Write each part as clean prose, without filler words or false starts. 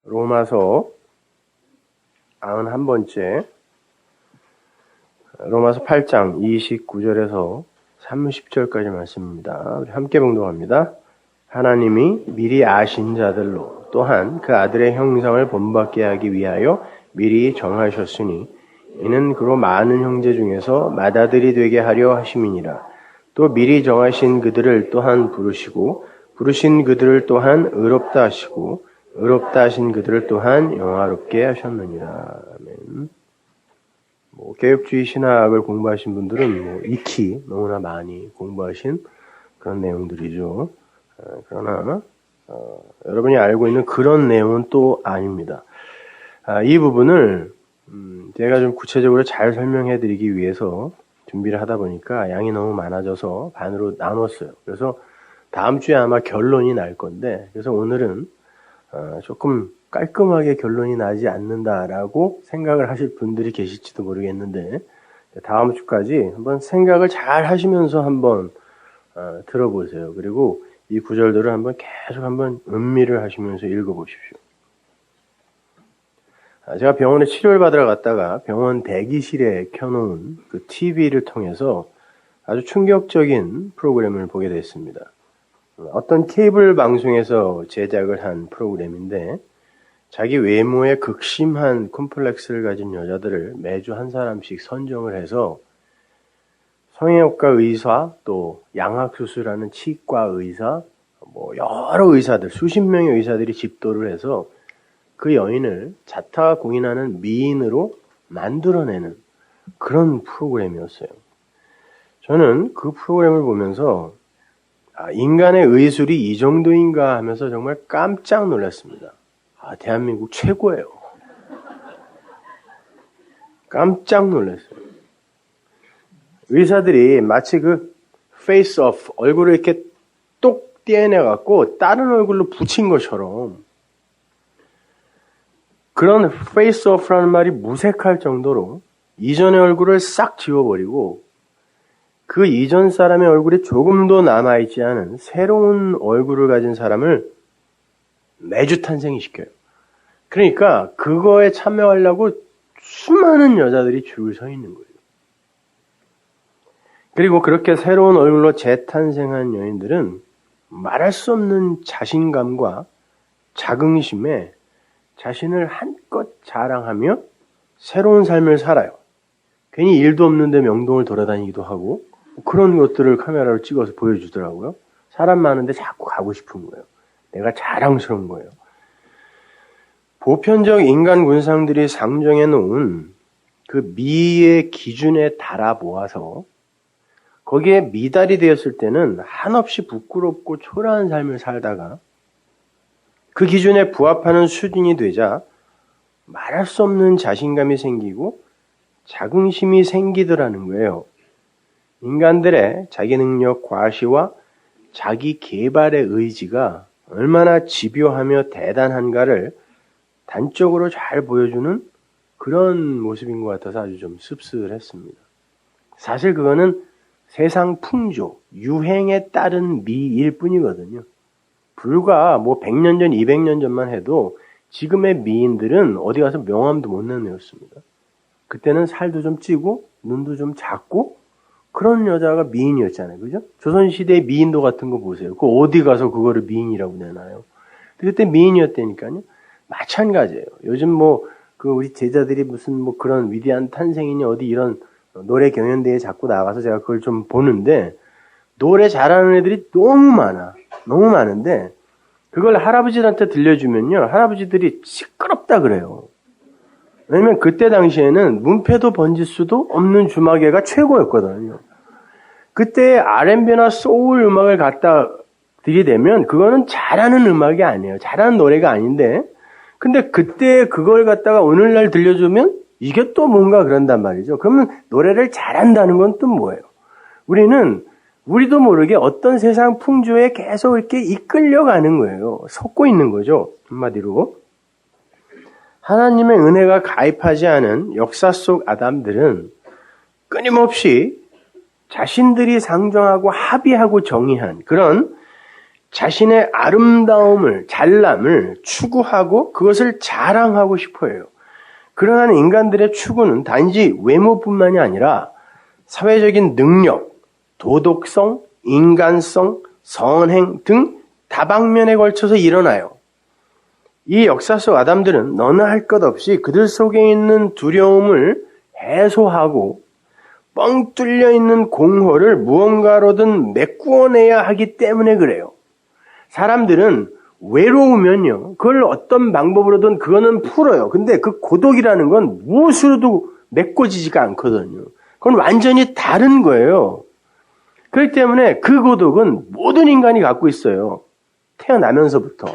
로마서 91번째 로마서 8장 29절에서 30절까지 말씀입니다. 우리 함께 봉독합니다. 하나님이 미리 아신 자들로 또한 그 아들의 형상을 본받게 하기 위하여 미리 정하셨으니 이는 그로 많은 형제 중에서 맏아들이 되게 하려 하심이니라. 또 미리 정하신 그들을 또한 부르시고 부르신 그들을 또한 의롭다 하시고 의롭다 하신 그들을 또한 영화롭게 하셨느니라. 아멘. 개혁주의 신학을 공부하신 분들은 익히 너무나 많이 공부하신 그런 내용들이죠. 그러나 여러분이 알고 있는 그런 내용은 또 아닙니다. 이 부분을 제가 좀 구체적으로 잘 설명해 드리기 위해서 준비를 하다 보니까 양이 너무 많아져서 반으로 나눴어요. 그래서 다음 주에 아마 결론이 날 건데, 그래서 오늘은 조금 깔끔하게 결론이 나지 않는다라고 생각을 하실 분들이 계실지도 모르겠는데, 다음 주까지 한번 생각을 잘 하시면서 한번 들어보세요. 그리고 이 구절들을 한번 계속 한번 음미를 하시면서 읽어보십시오. 제가 병원에 치료를 받으러 갔다가 병원 대기실에 켜놓은 그 TV를 통해서 아주 충격적인 프로그램을 보게 됐습니다. 어떤 케이블 방송에서 제작을 한 프로그램인데, 자기 외모에 극심한 콤플렉스를 가진 여자들을 매주 한 사람씩 선정을 해서 성형외과 의사, 또 양악수술하는 치과 의사, 여러 의사들, 수십 명의 의사들이 집도를 해서 그 여인을 자타공인하는 미인으로 만들어내는 그런 프로그램이었어요. 저는 그 프로그램을 보면서 인간의 의술이 이 정도인가 하면서 정말 깜짝 놀랐습니다. 대한민국 최고예요. 깜짝 놀랐어요. 의사들이 마치 그 face off, 얼굴을 이렇게 똑 떼내갖고 다른 얼굴로 붙인 것처럼, 그런 face off라는 말이 무색할 정도로 이전의 얼굴을 싹 지워버리고 그 이전 사람의 얼굴이 조금도 남아있지 않은 새로운 얼굴을 가진 사람을 매주 탄생시켜요. 그러니까 그거에 참여하려고 수많은 여자들이 줄을 서 있는 거예요. 그리고 그렇게 새로운 얼굴로 재탄생한 여인들은 말할 수 없는 자신감과 자긍심에 자신을 한껏 자랑하며 새로운 삶을 살아요. 괜히 일도 없는데 명동을 돌아다니기도 하고 그런 것들을 카메라로 찍어서 보여주더라고요. 사람 많은데 자꾸 가고 싶은 거예요. 내가 자랑스러운 거예요. 보편적 인간 군상들이 상정해 놓은 그 미의 기준에 달아보아서 거기에 미달이 되었을 때는 한없이 부끄럽고 초라한 삶을 살다가 그 기준에 부합하는 수준이 되자 말할 수 없는 자신감이 생기고 자긍심이 생기더라는 거예요. 인간들의 자기 능력 과시와 자기 개발의 의지가 얼마나 집요하며 대단한가를 단적으로 잘 보여주는 그런 모습인 것 같아서 아주 좀 씁쓸했습니다. 사실 그거는 세상 풍조, 유행에 따른 미일 뿐이거든요. 불과 100년 전, 200년 전만 해도 지금의 미인들은 어디 가서 명함도 못 내놓았습니다. 그때는 살도 좀 찌고 눈도 좀 작고 그런 여자가 미인이었잖아요. 그죠? 조선시대의 미인도 같은 거 보세요. 그 어디 가서 그거를 미인이라고 내나요? 그때 미인이었다니까요. 마찬가지예요. 요즘 우리 제자들이 무슨 그런 위대한 탄생이니 어디 이런 노래 경연대회에 자꾸 나가서 제가 그걸 좀 보는데, 노래 잘하는 애들이 너무 많아. 너무 많은데, 그걸 할아버지들한테 들려주면요, 할아버지들이 시끄럽다 그래요. 왜냐면 그때 당시에는 문패도 번질 수도 없는 주마개가 최고였거든요. 그때 R&B나 소울 음악을 갖다 들이대면 그거는 잘하는 음악이 아니에요. 잘하는 노래가 아닌데, 근데 그때 그걸 갖다가 오늘날 들려주면 이게 또 뭔가 그런단 말이죠. 그러면 노래를 잘한다는 건 또 뭐예요? 우리도 모르게 어떤 세상 풍조에 계속 이렇게 이끌려가는 거예요. 속고 있는 거죠. 한마디로. 하나님의 은혜가 가입하지 않은 역사 속 아담들은 끊임없이 자신들이 상정하고 합의하고 정의한 그런 자신의 아름다움을, 잘남을 추구하고 그것을 자랑하고 싶어 해요. 그러한 인간들의 추구는 단지 외모뿐만이 아니라 사회적인 능력, 도덕성, 인간성, 선행 등 다방면에 걸쳐서 일어나요. 이 역사 속 아담들은 너나 할 것 없이 그들 속에 있는 두려움을 해소하고 뻥 뚫려 있는 공허를 무언가로든 메꾸어내야 하기 때문에 그래요. 사람들은 외로우면요, 그걸 어떤 방법으로든 그거는 풀어요. 근데 그 고독이라는 건 무엇으로도 메꿔지지가 않거든요. 그건 완전히 다른 거예요. 그렇기 때문에 그 고독은 모든 인간이 갖고 있어요. 태어나면서부터.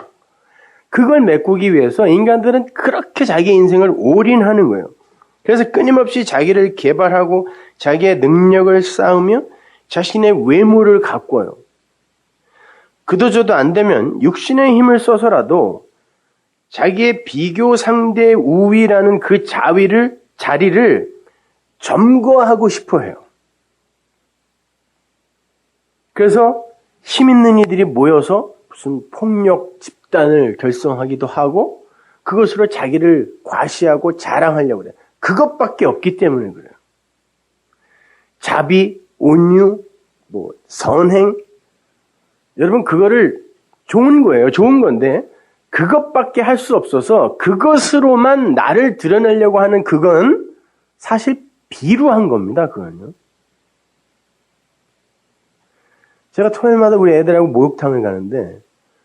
그걸 메꾸기 위해서 인간들은 그렇게 자기 인생을 올인하는 거예요. 그래서 끊임없이 자기를 개발하고 자기의 능력을 쌓으며 자신의 외모를 가꿔요. 그도저도 안 되면 육신의 힘을 써서라도 자기의 비교 상대 우위라는 그 자리를 점거하고 싶어 해요. 그래서 힘 있는 이들이 모여서 무슨 폭력 집단을 결성하기도 하고 그것으로 자기를 과시하고 자랑하려고 그래요. 그것밖에 없기 때문에 그래요. 자비, 온유, 선행, 여러분 그거를 좋은 거예요. 좋은 건데 그것밖에 할 수 없어서 그것으로만 나를 드러내려고 하는 그건 사실 비루한 겁니다. 그건요. 제가 토요일마다 우리 애들하고 목욕탕을 가는데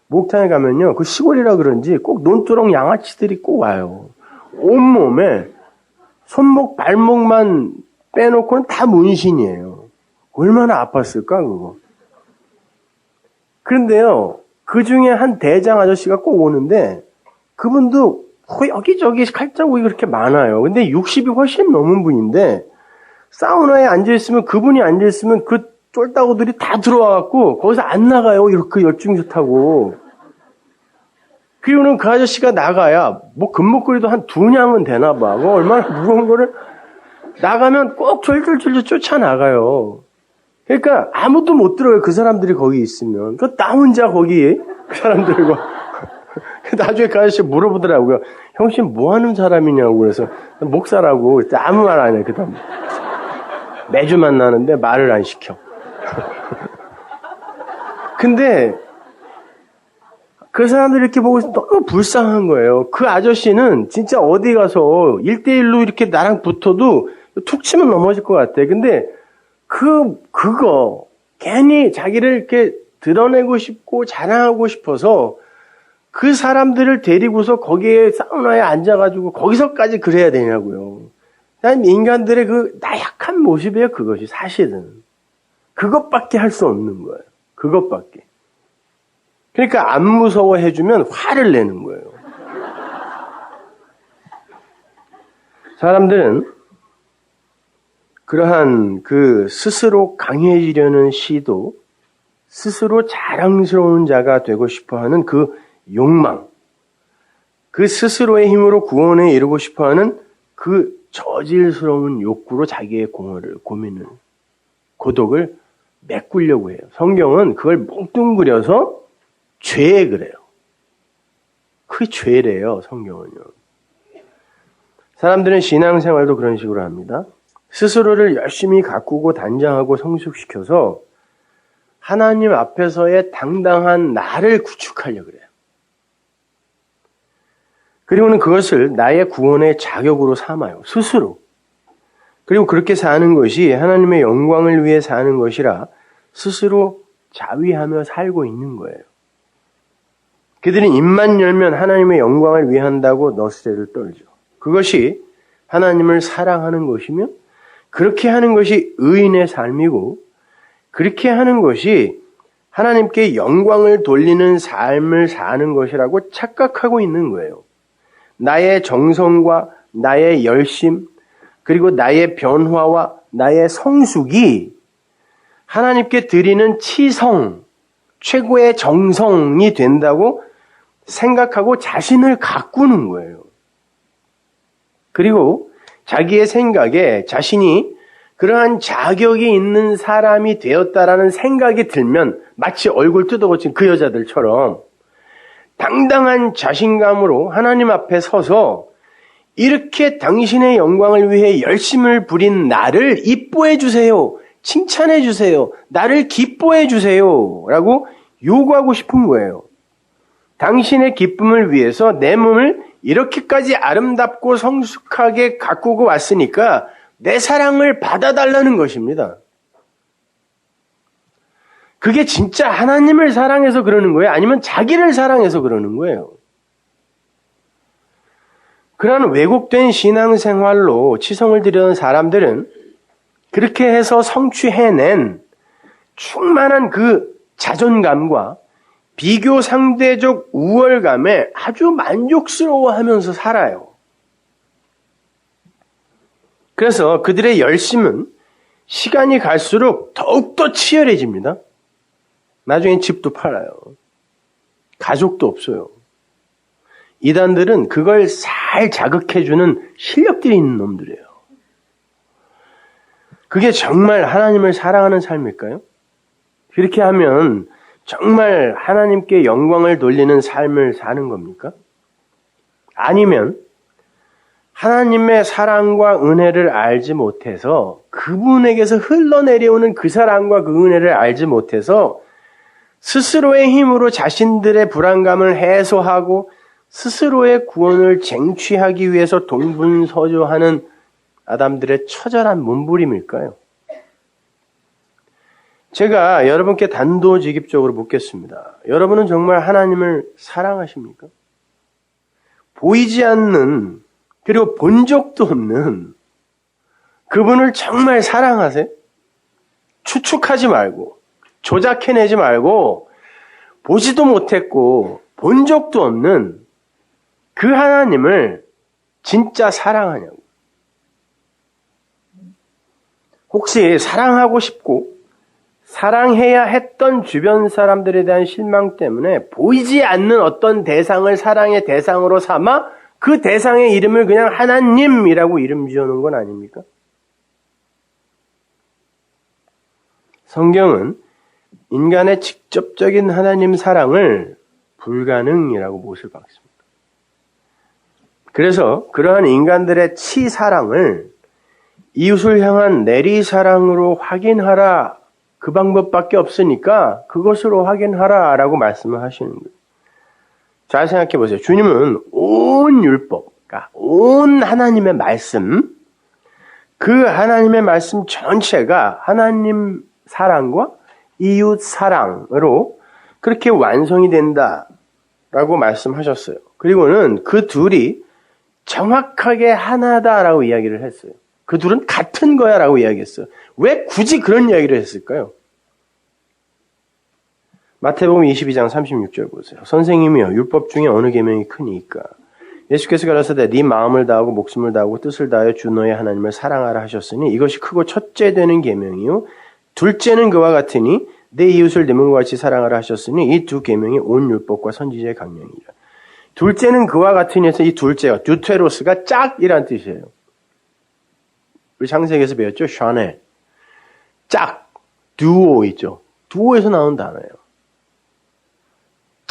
목욕탕에 가면요, 그 시골이라 그런지 꼭 논두렁 양아치들이 꼭 와요. 온몸에 손목, 발목만 빼놓고는 다 문신이에요. 얼마나 아팠을까, 그거. 그런데요, 그 중에 한 대장 아저씨가 꼭 오는데, 그분도 여기저기 칼자국이 그렇게 많아요. 근데 60이 훨씬 넘은 분인데, 사우나에 앉아있으면, 그분이 앉아있으면 그 쫄따구들이 다 들어와갖고, 거기서 안 나가요. 이렇게 열중해서 타고. 그리고는 그 아저씨가 나가야, 금목걸이도 한 2냥은 되나 봐. 얼마나 무거운 거를, 나가면 꼭 졸졸졸졸 쫓아나가요. 그러니까 아무도 못 들어요. 그 사람들이 거기 있으면. 나 혼자 거기 그 사람들과. 나중에 그 아저씨 물어보더라고요. 형님 뭐 하는 사람이냐고. 그래서 목사라고. 그때 아무 말 안 해. 그다음 매주 만나는데 말을 안 시켜. 근데 그 사람들이 이렇게 보고 너무 불쌍한 거예요. 그 아저씨는 진짜 어디 가서 1대1로 이렇게 나랑 붙어도 툭 치면 넘어질 것 같아. 근데 그거 괜히 자기를 이렇게 드러내고 싶고 자랑하고 싶어서 그 사람들을 데리고서 거기에 사우나에 앉아가지고 거기서까지 그래야 되냐고요. 인간들의 그 나약한 모습이에요. 그것이 사실은. 그것밖에 할 수 없는 거예요. 그것밖에. 그러니까 안 무서워해주면 화를 내는 거예요. 사람들은 그러한 그 스스로 강해지려는 시도, 스스로 자랑스러운 자가 되고 싶어하는 그 욕망, 그 스스로의 힘으로 구원에 이르고 싶어하는 그 저질스러운 욕구로 자기의 고민을, 고독을 메꾸려고 해요. 성경은 그걸 뭉뚱그려서 죄에 그래요. 그게 죄래요, 성경은요. 사람들은 신앙생활도 그런 식으로 합니다. 스스로를 열심히 가꾸고 단장하고 성숙시켜서 하나님 앞에서의 당당한 나를 구축하려고 그래요. 그리고는 그것을 나의 구원의 자격으로 삼아요. 스스로. 그리고 그렇게 사는 것이 하나님의 영광을 위해 사는 것이라 스스로 자위하며 살고 있는 거예요. 그들은 입만 열면 하나님의 영광을 위한다고 너스레를 떨죠. 그것이 하나님을 사랑하는 것이며 그렇게 하는 것이 의인의 삶이고 그렇게 하는 것이 하나님께 영광을 돌리는 삶을 사는 것이라고 착각하고 있는 거예요. 나의 정성과 나의 열심 그리고 나의 변화와 나의 성숙이 하나님께 드리는 치성, 최고의 정성이 된다고 생각하고 자신을 가꾸는 거예요. 그리고 자기의 생각에 자신이 그러한 자격이 있는 사람이 되었다라는 생각이 들면 마치 얼굴 뜯어고친 그 여자들처럼 당당한 자신감으로 하나님 앞에 서서 이렇게 당신의 영광을 위해 열심을 부린 나를 이뻐해 주세요. 칭찬해 주세요. 나를 기뻐해 주세요. 라고 요구하고 싶은 거예요. 당신의 기쁨을 위해서 내 몸을 이렇게까지 아름답고 성숙하게 가꾸고 왔으니까 내 사랑을 받아달라는 것입니다. 그게 진짜 하나님을 사랑해서 그러는 거예요? 아니면 자기를 사랑해서 그러는 거예요? 그러한 왜곡된 신앙생활로 치성을 들여는 사람들은 그렇게 해서 성취해낸 충만한 그 자존감과 비교 상대적 우월감에 아주 만족스러워하면서 살아요. 그래서 그들의 열심은 시간이 갈수록 더욱더 치열해집니다. 나중엔 집도 팔아요. 가족도 없어요. 이단들은 그걸 잘 자극해주는 실력들이 있는 놈들이에요. 그게 정말 하나님을 사랑하는 삶일까요? 그렇게 하면 정말 하나님께 영광을 돌리는 삶을 사는 겁니까? 아니면 하나님의 사랑과 은혜를 알지 못해서 그분에게서 흘러내려오는 그 사랑과 그 은혜를 알지 못해서 스스로의 힘으로 자신들의 불안감을 해소하고 스스로의 구원을 쟁취하기 위해서 동분서주하는 아담들의 처절한 몸부림일까요? 제가 여러분께 단도직입적으로 묻겠습니다. 여러분은 정말 하나님을 사랑하십니까? 보이지 않는 그리고 본 적도 없는 그분을 정말 사랑하세요? 추측하지 말고 조작해내지 말고 보지도 못했고 본 적도 없는 그 하나님을 진짜 사랑하냐고. 혹시 사랑하고 싶고 사랑해야 했던 주변 사람들에 대한 실망 때문에 보이지 않는 어떤 대상을 사랑의 대상으로 삼아 그 대상의 이름을 그냥 하나님이라고 이름 지어놓은 건 아닙니까? 성경은 인간의 직접적인 하나님 사랑을 불가능이라고 못을 박습니다. 그래서 그러한 인간들의 치사랑을 이웃을 향한 내리사랑으로 확인하라. 그 방법밖에 없으니까 그것으로 확인하라라고 말씀을 하시는 거예요. 잘 생각해 보세요. 주님은 온 율법, 그러니까 온 하나님의 말씀, 그 하나님의 말씀 전체가 하나님 사랑과 이웃 사랑으로 그렇게 완성이 된다라고 말씀하셨어요. 그리고는 그 둘이 정확하게 하나다라고 이야기를 했어요. 그 둘은 같은 거야라고 이야기했어요. 왜 굳이 그런 이야기를 했을까요? 마태복음 22장 36절 보세요. 선생님이여 율법 중에 어느 계명이 크니까? 예수께서 가라사대 네 마음을 다하고 목숨을 다하고 뜻을 다하여 주 너의 하나님을 사랑하라 하셨으니 이것이 크고 첫째 되는 계명이요 둘째는 그와 같으니 내 이웃을 내 몸과 같이 사랑하라 하셨으니 이 두 계명이 온 율법과 선지자의 강령이라. 둘째는 그와 같으니 해서 이 둘째가 듀테로스가 짝이란 뜻이에요. 우리 창세기에서 배웠죠? 샤네. 짝, 듀오 있죠? 듀오에서 나온 단어예요.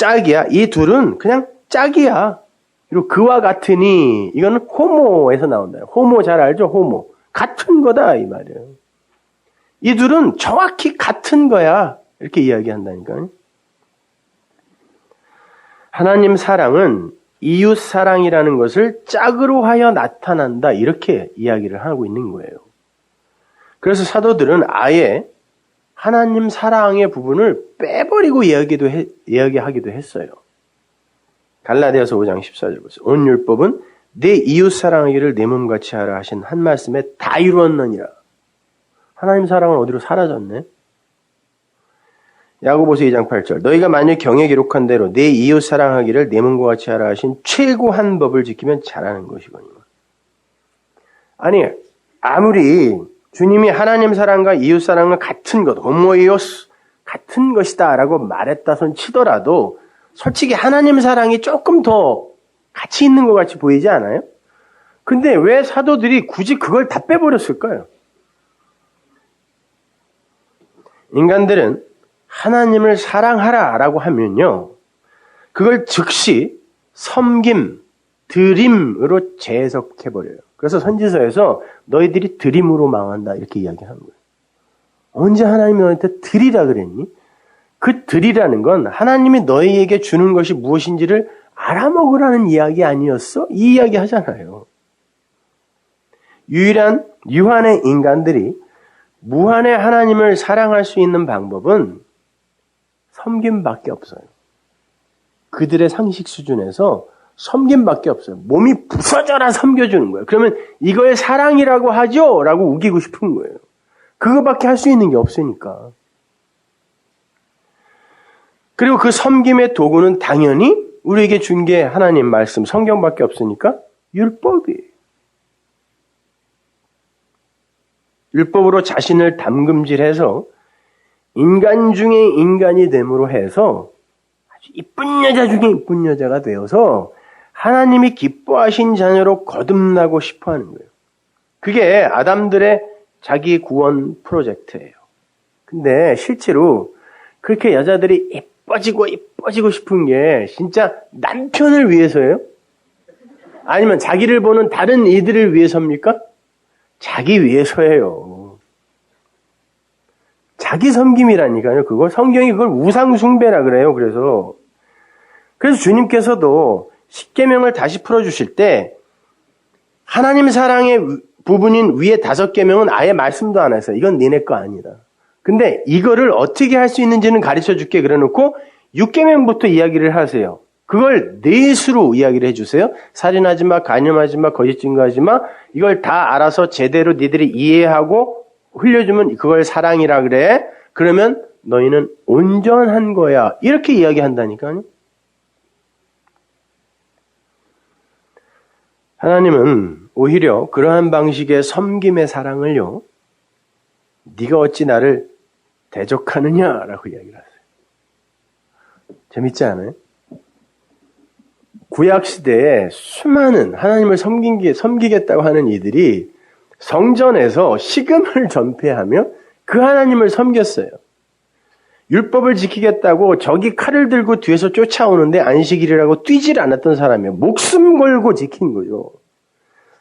짝이야. 이 둘은 그냥 짝이야. 그리고 그와 같으니 이거는 호모에서 나온다. 호모 잘 알죠? 호모. 같은 거다 이 말이에요. 이 둘은 정확히 같은 거야. 이렇게 이야기한다니까요. 하나님 사랑은 이웃 사랑이라는 것을 짝으로 하여 나타난다. 이렇게 이야기를 하고 있는 거예요. 그래서 사도들은 아예 하나님 사랑의 부분을 빼버리고 이야기하기도 했어요. 갈라디아서 5장 14절 보세요. 온 율법은 내 이웃 사랑하기를 내 몸같이 하라 하신 한 말씀에 다 이루었느니라. 하나님 사랑은 어디로 사라졌네? 야고보서 2장 8절 너희가 만일 경에 기록한 대로 내 이웃 사랑하기를 내 몸과 같이 하라 하신 최고한 법을 지키면 잘하는 것이거니와. 아니 아무리 주님이 하나님 사랑과 이웃 사랑은 같은 것, 호모이오스 같은 것이다 라고 말했다 손 치더라도 솔직히 하나님 사랑이 조금 더 가치 있는 것 같이 보이지 않아요? 근데 왜 사도들이 굳이 그걸 다 빼버렸을까요? 인간들은 하나님을 사랑하라라고 하면요, 그걸 즉시 섬김, 드림으로 재해석해버려요. 그래서 선지서에서 너희들이 드림으로 망한다 이렇게 이야기하는 거예요. 언제 하나님이 너희한테 드리라 그랬니? 그 드리라는 건 하나님이 너희에게 주는 것이 무엇인지를 알아먹으라는 이야기 아니었어? 이 이야기 하잖아요. 유한의 인간들이 무한의 하나님을 사랑할 수 있는 방법은 섬김밖에 없어요. 그들의 상식 수준에서 섬김밖에 없어요. 몸이 부서져라 섬겨주는 거예요. 그러면 이걸 사랑이라고 하죠? 라고 우기고 싶은 거예요. 그거밖에 할 수 있는 게 없으니까. 그리고 그 섬김의 도구는 당연히 우리에게 준 게 하나님 말씀, 성경밖에 없으니까 율법이에요. 율법으로 자신을 담금질해서 인간 중에 인간이 됨으로 해서 아주 이쁜 여자 중에 이쁜 여자가 되어서 하나님이 기뻐하신 자녀로 거듭나고 싶어하는 거예요. 그게 아담들의 자기 구원 프로젝트예요. 근데 실제로 그렇게 여자들이 이뻐지고 싶은 게 진짜 남편을 위해서예요? 아니면 자기를 보는 다른 이들을 위해서입니까? 자기 위해서예요. 자기 섬김이라니까요. 그걸 성경이 그걸 우상 숭배라 그래요. 그래서 주님께서도 십계명을 다시 풀어주실 때 하나님 사랑의 부분인 위에 5계명은 아예 말씀도 안 했어요. 이건 니네 거 아니다. 근데 이거를 어떻게 할 수 있는지는 가르쳐 줄게 그래놓고 6계명부터 이야기를 하세요. 그걸 넷으로 이야기를 해주세요. 살인하지 마, 간음하지 마, 거짓 증거하지 마. 이걸 다 알아서 제대로 니들이 이해하고 흘려주면 그걸 사랑이라 그래. 그러면 너희는 온전한 거야. 이렇게 이야기한다니까요. 하나님은 오히려 그러한 방식의 섬김의 사랑을요, 네가 어찌 나를 대적하느냐라고 이야기를 하세요. 재밌지 않아요? 구약시대에 수많은 하나님을 섬기겠다고 하는 이들이 성전에서 식음을 전폐하며 그 하나님을 섬겼어요. 율법을 지키겠다고 저기 칼을 들고 뒤에서 쫓아오는데 안식일이라고 뛰질 않았던 사람이에요. 목숨 걸고 지킨 거죠.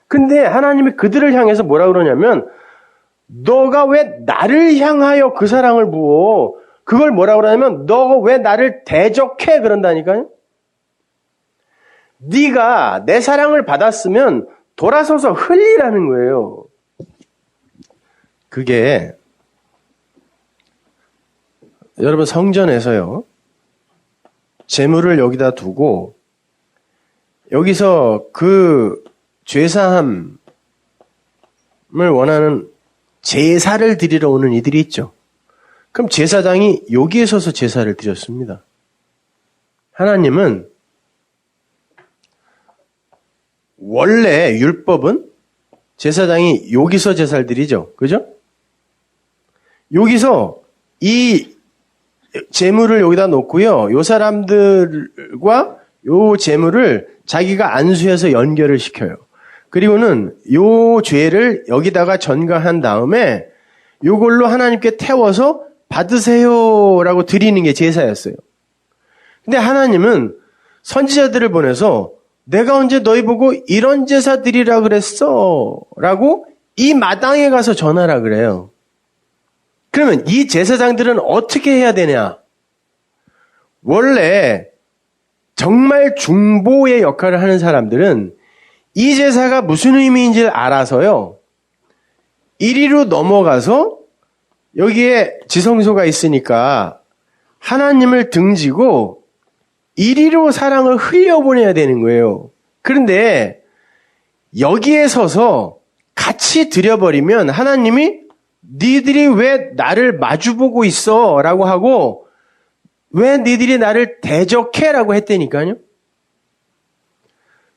근데 하나님이 그들을 향해서 뭐라 그러냐면 너가 왜 나를 향하여 그 사랑을 부어? 그걸 뭐라 그러냐면 너가 왜 나를 대적해? 그런다니까요. 네가 내 사랑을 받았으면 돌아서서 흘리라는 거예요. 그게 여러분 성전에서요. 제물을 여기다 두고 여기서 그 죄사함을 원하는 제사를 드리러 오는 이들이 있죠. 그럼 제사장이 여기에 서서 제사를 드렸습니다. 하나님은 원래 율법은 제사장이 여기서 제사를 드리죠. 그죠? 여기서 이 제물을 여기다 놓고요. 요 사람들과 요 제물을 자기가 안수해서 연결을 시켜요. 그리고는 요 죄를 여기다가 전가한 다음에 요걸로 하나님께 태워서 받으세요라고 드리는 게 제사였어요. 근데 하나님은 선지자들을 보내서 내가 언제 너희 보고 이런 제사 드리라 그랬어? 라고 이 마당에 가서 전하라 그래요. 그러면 이 제사장들은 어떻게 해야 되냐? 원래 정말 중보의 역할을 하는 사람들은 이 제사가 무슨 의미인지 알아서요. 이리로 넘어가서 여기에 지성소가 있으니까 하나님을 등지고 이리로 사랑을 흘려보내야 되는 거예요. 그런데 여기에 서서 같이 드려버리면 하나님이 니들이 왜 나를 마주보고 있어? 라고 하고 왜 니들이 나를 대적해? 라고 했다니까요.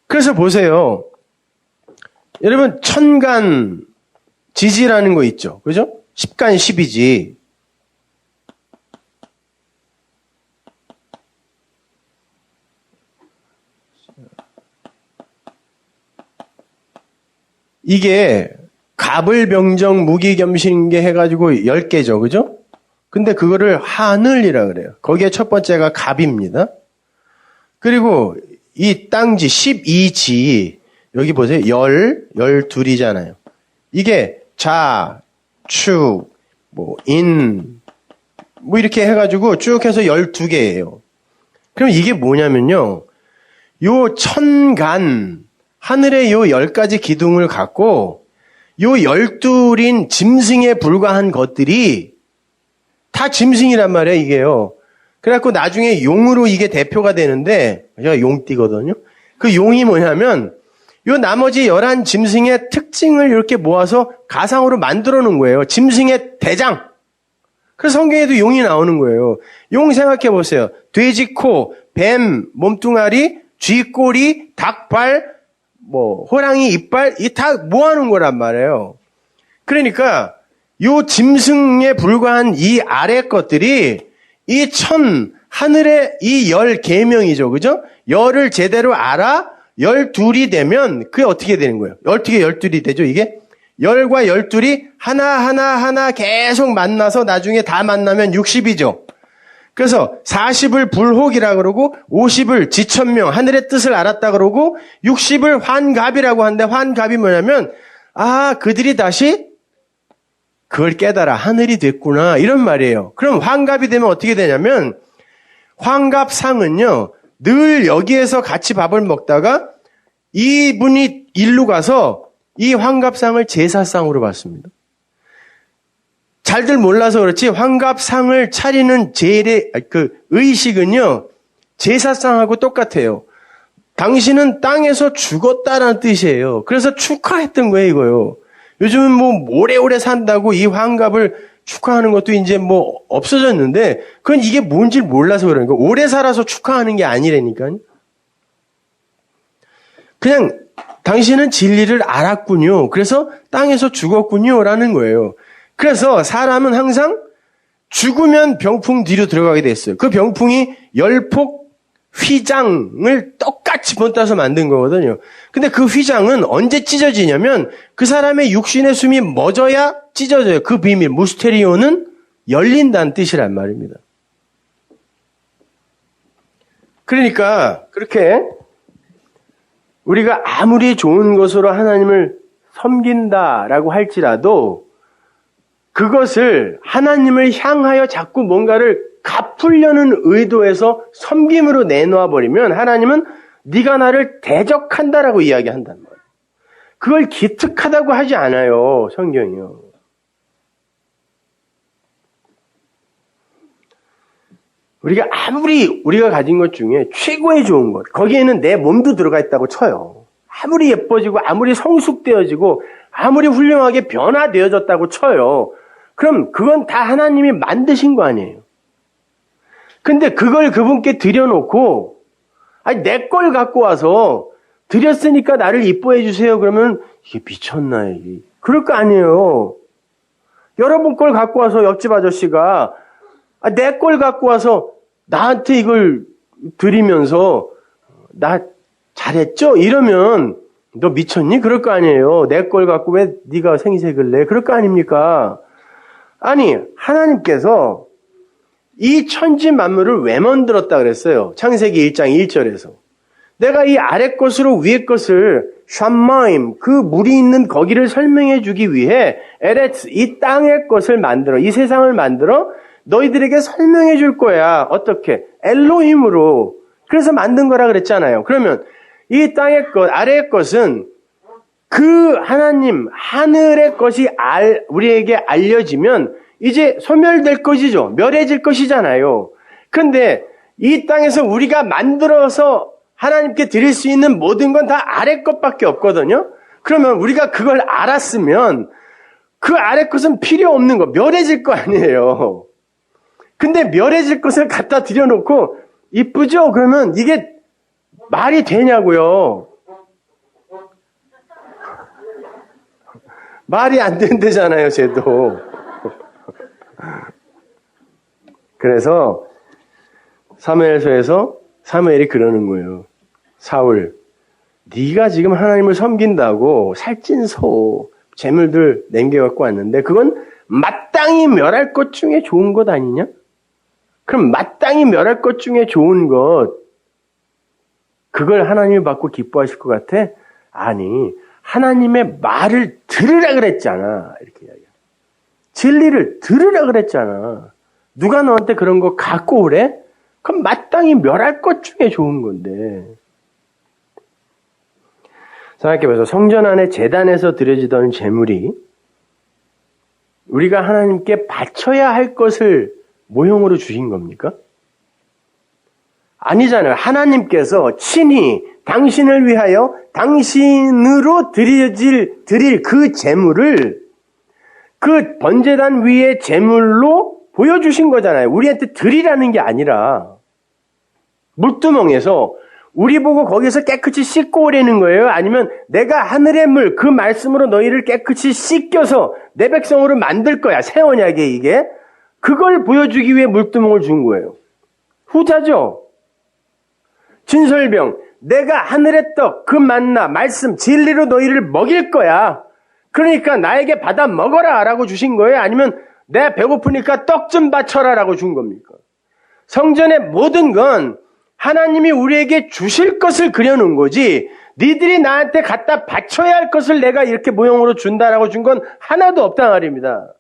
그래서 보세요. 여러분 천간 지지라는 거 있죠. 그죠? 10간 10이지. 이게 갑을 병정 무기겸신계 해가지고 10개죠. 그죠? 근데 그거를 하늘이라 그래요. 거기에 첫 번째가 갑입니다. 그리고 이 땅지 12지 여기 보세요. 12이잖아요. 이게 자, 축, 이렇게 해가지고 쭉 해서 12개예요. 그럼 이게 뭐냐면요. 요 천간, 하늘의 요 10가지 기둥을 갖고 요 12인 짐승에 불과한 것들이 다 짐승이란 말이에요, 이게요. 그래갖고 나중에 용으로 이게 대표가 되는데, 제가 용띠거든요. 그 용이 뭐냐면, 요 나머지 11 짐승의 특징을 이렇게 모아서 가상으로 만들어 놓은 거예요. 짐승의 대장. 그래서 성경에도 용이 나오는 거예요. 용 생각해 보세요. 돼지 코, 뱀 몸뚱아리, 쥐 꼬리, 닭발, 호랑이 이빨, 이 다 모아놓은 거란 말이에요. 그러니까, 요 짐승에 불과한 이 아래 것들이 이 하늘의 이 10계명이죠. 그죠? 10을 제대로 알아 12이 되면 그게 어떻게 되는 거예요? 어떻게 12이 되죠? 이게 10과 12이 하나 계속 만나서 나중에 다 만나면 60이죠. 그래서 40을 불혹이라 그러고 50을 지천명 하늘의 뜻을 알았다 그러고 60을 환갑이라고 하는데 환갑이 뭐냐면 그들이 다시 그걸 깨달아 하늘이 됐구나 이런 말이에요. 그럼 환갑이 되면 어떻게 되냐면 환갑상은요 늘 여기에서 같이 밥을 먹다가 이분이 일로 가서 이 환갑상을 제사상으로 받습니다. 잘들 몰라서 그렇지 환갑상을 차리는 의식은요 제사상하고 똑같아요. 당신은 땅에서 죽었다라는 뜻이에요. 그래서 축하했던 거예요 이거요. 요즘은 오래오래 산다고 이 환갑을 축하하는 것도 이제 없어졌는데, 그건 이게 뭔지 몰라서 그러는 거예요. 오래 살아서 축하하는 게 아니라니까요. 그냥, 당신은 진리를 알았군요. 그래서 땅에서 죽었군요. 라는 거예요. 그래서 사람은 항상 죽으면 병풍 뒤로 들어가게 됐어요. 그 병풍이 열폭 휘장을 똑같이 본따서 만든 거거든요. 근데 그 휘장은 언제 찢어지냐면 그 사람의 육신의 숨이 멎어야 찢어져요. 그 비밀, 무스테리오는 열린다는 뜻이란 말입니다. 그러니까 그렇게 우리가 아무리 좋은 것으로 하나님을 섬긴다라고 할지라도 그것을 하나님을 향하여 자꾸 뭔가를 갚으려는 의도에서 섬김으로 내놓아 버리면 하나님은 네가 나를 대적한다라고 이야기한단 말이에요. 그걸 기특하다고 하지 않아요. 성경이요. 우리가 아무리 우리가 가진 것 중에 최고의 좋은 것, 거기에는 내 몸도 들어가 있다고 쳐요. 아무리 예뻐지고 아무리 성숙되어지고 아무리 훌륭하게 변화되어졌다고 쳐요. 그럼 그건 다 하나님이 만드신 거 아니에요. 근데 그걸 그분께 드려놓고 내 걸 갖고 와서 드렸으니까 나를 이뻐해 주세요. 그러면 이게 미쳤나 이게. 그럴 거 아니에요. 여러분 걸 갖고 와서 옆집 아저씨가 내 걸 갖고 와서 나한테 이걸 드리면서 나 잘했죠? 이러면 너 미쳤니? 그럴 거 아니에요. 내 걸 갖고 왜 네가 생색을 내? 그럴 거 아닙니까? 아니 하나님께서 이 천지 만물을 왜 만들었다 그랬어요? 창세기 1장 1절에서. 내가 이 아래 것으로 위에 것을 샴마임, 그 물이 있는 거기를 설명해 주기 위해 에레츠, 이 땅의 것을 만들어, 이 세상을 만들어 너희들에게 설명해 줄 거야. 어떻게? 엘로힘으로. 그래서 만든 거라 그랬잖아요. 그러면 이 땅의 것, 아래의 것은 그 하나님, 하늘의 것이 우리에게 알려지면 이제 소멸될 것이죠. 멸해질 것이잖아요. 그런데 이 땅에서 우리가 만들어서 하나님께 드릴 수 있는 모든 건 다 아래 것밖에 없거든요. 그러면 우리가 그걸 알았으면 그 아래 것은 필요 없는 거, 멸해질 거 아니에요. 근데 멸해질 것을 갖다 드려놓고 이쁘죠? 그러면 이게 말이 되냐고요. 말이 안 된대잖아요, 쟤도. 그래서 사무엘서에서 사무엘이 그러는 거예요. 사울, 네가 지금 하나님을 섬긴다고 살찐 소, 재물들 남겨갖고 왔는데 그건 마땅히 멸할 것 중에 좋은 것 아니냐? 그럼 마땅히 멸할 것 중에 좋은 것, 그걸 하나님이 받고 기뻐하실 것 같아? 아니, 하나님의 말을 들으라 그랬잖아. 이렇게 이야기해. 진리를 들으라 그랬잖아. 누가 너한테 그런 거 갖고 오래? 그럼 마땅히 멸할 것 중에 좋은 건데. 생각해보세요. 성전 안에 제단에서 드려지던 제물이 우리가 하나님께 바쳐야 할 것을 모형으로 주신 겁니까? 아니잖아요. 하나님께서 친히 당신을 위하여 당신으로 드릴 그 제물을 그 번제단 위의 제물로 보여주신 거잖아요. 우리한테 드리라는 게 아니라 물두멍에서 우리 보고 거기서 깨끗이 씻고 오라는 거예요? 아니면 내가 하늘의 물, 그 말씀으로 너희를 깨끗이 씻겨서 내 백성으로 만들 거야. 새 언약에 이게. 그걸 보여주기 위해 물두멍을 준 거예요. 후자죠. 진설병, 내가 하늘의 떡, 그 만나, 말씀, 진리로 너희를 먹일 거야. 그러니까 나에게 받아 먹어라 라고 주신 거예요? 아니면 내가 배고프니까 떡 좀 바쳐라 라고 준 겁니까? 성전의 모든 건 하나님이 우리에게 주실 것을 그려놓은 거지, 니들이 나한테 갖다 바쳐야 할 것을 내가 이렇게 모형으로 준다라고 준 건 하나도 없단 말입니다.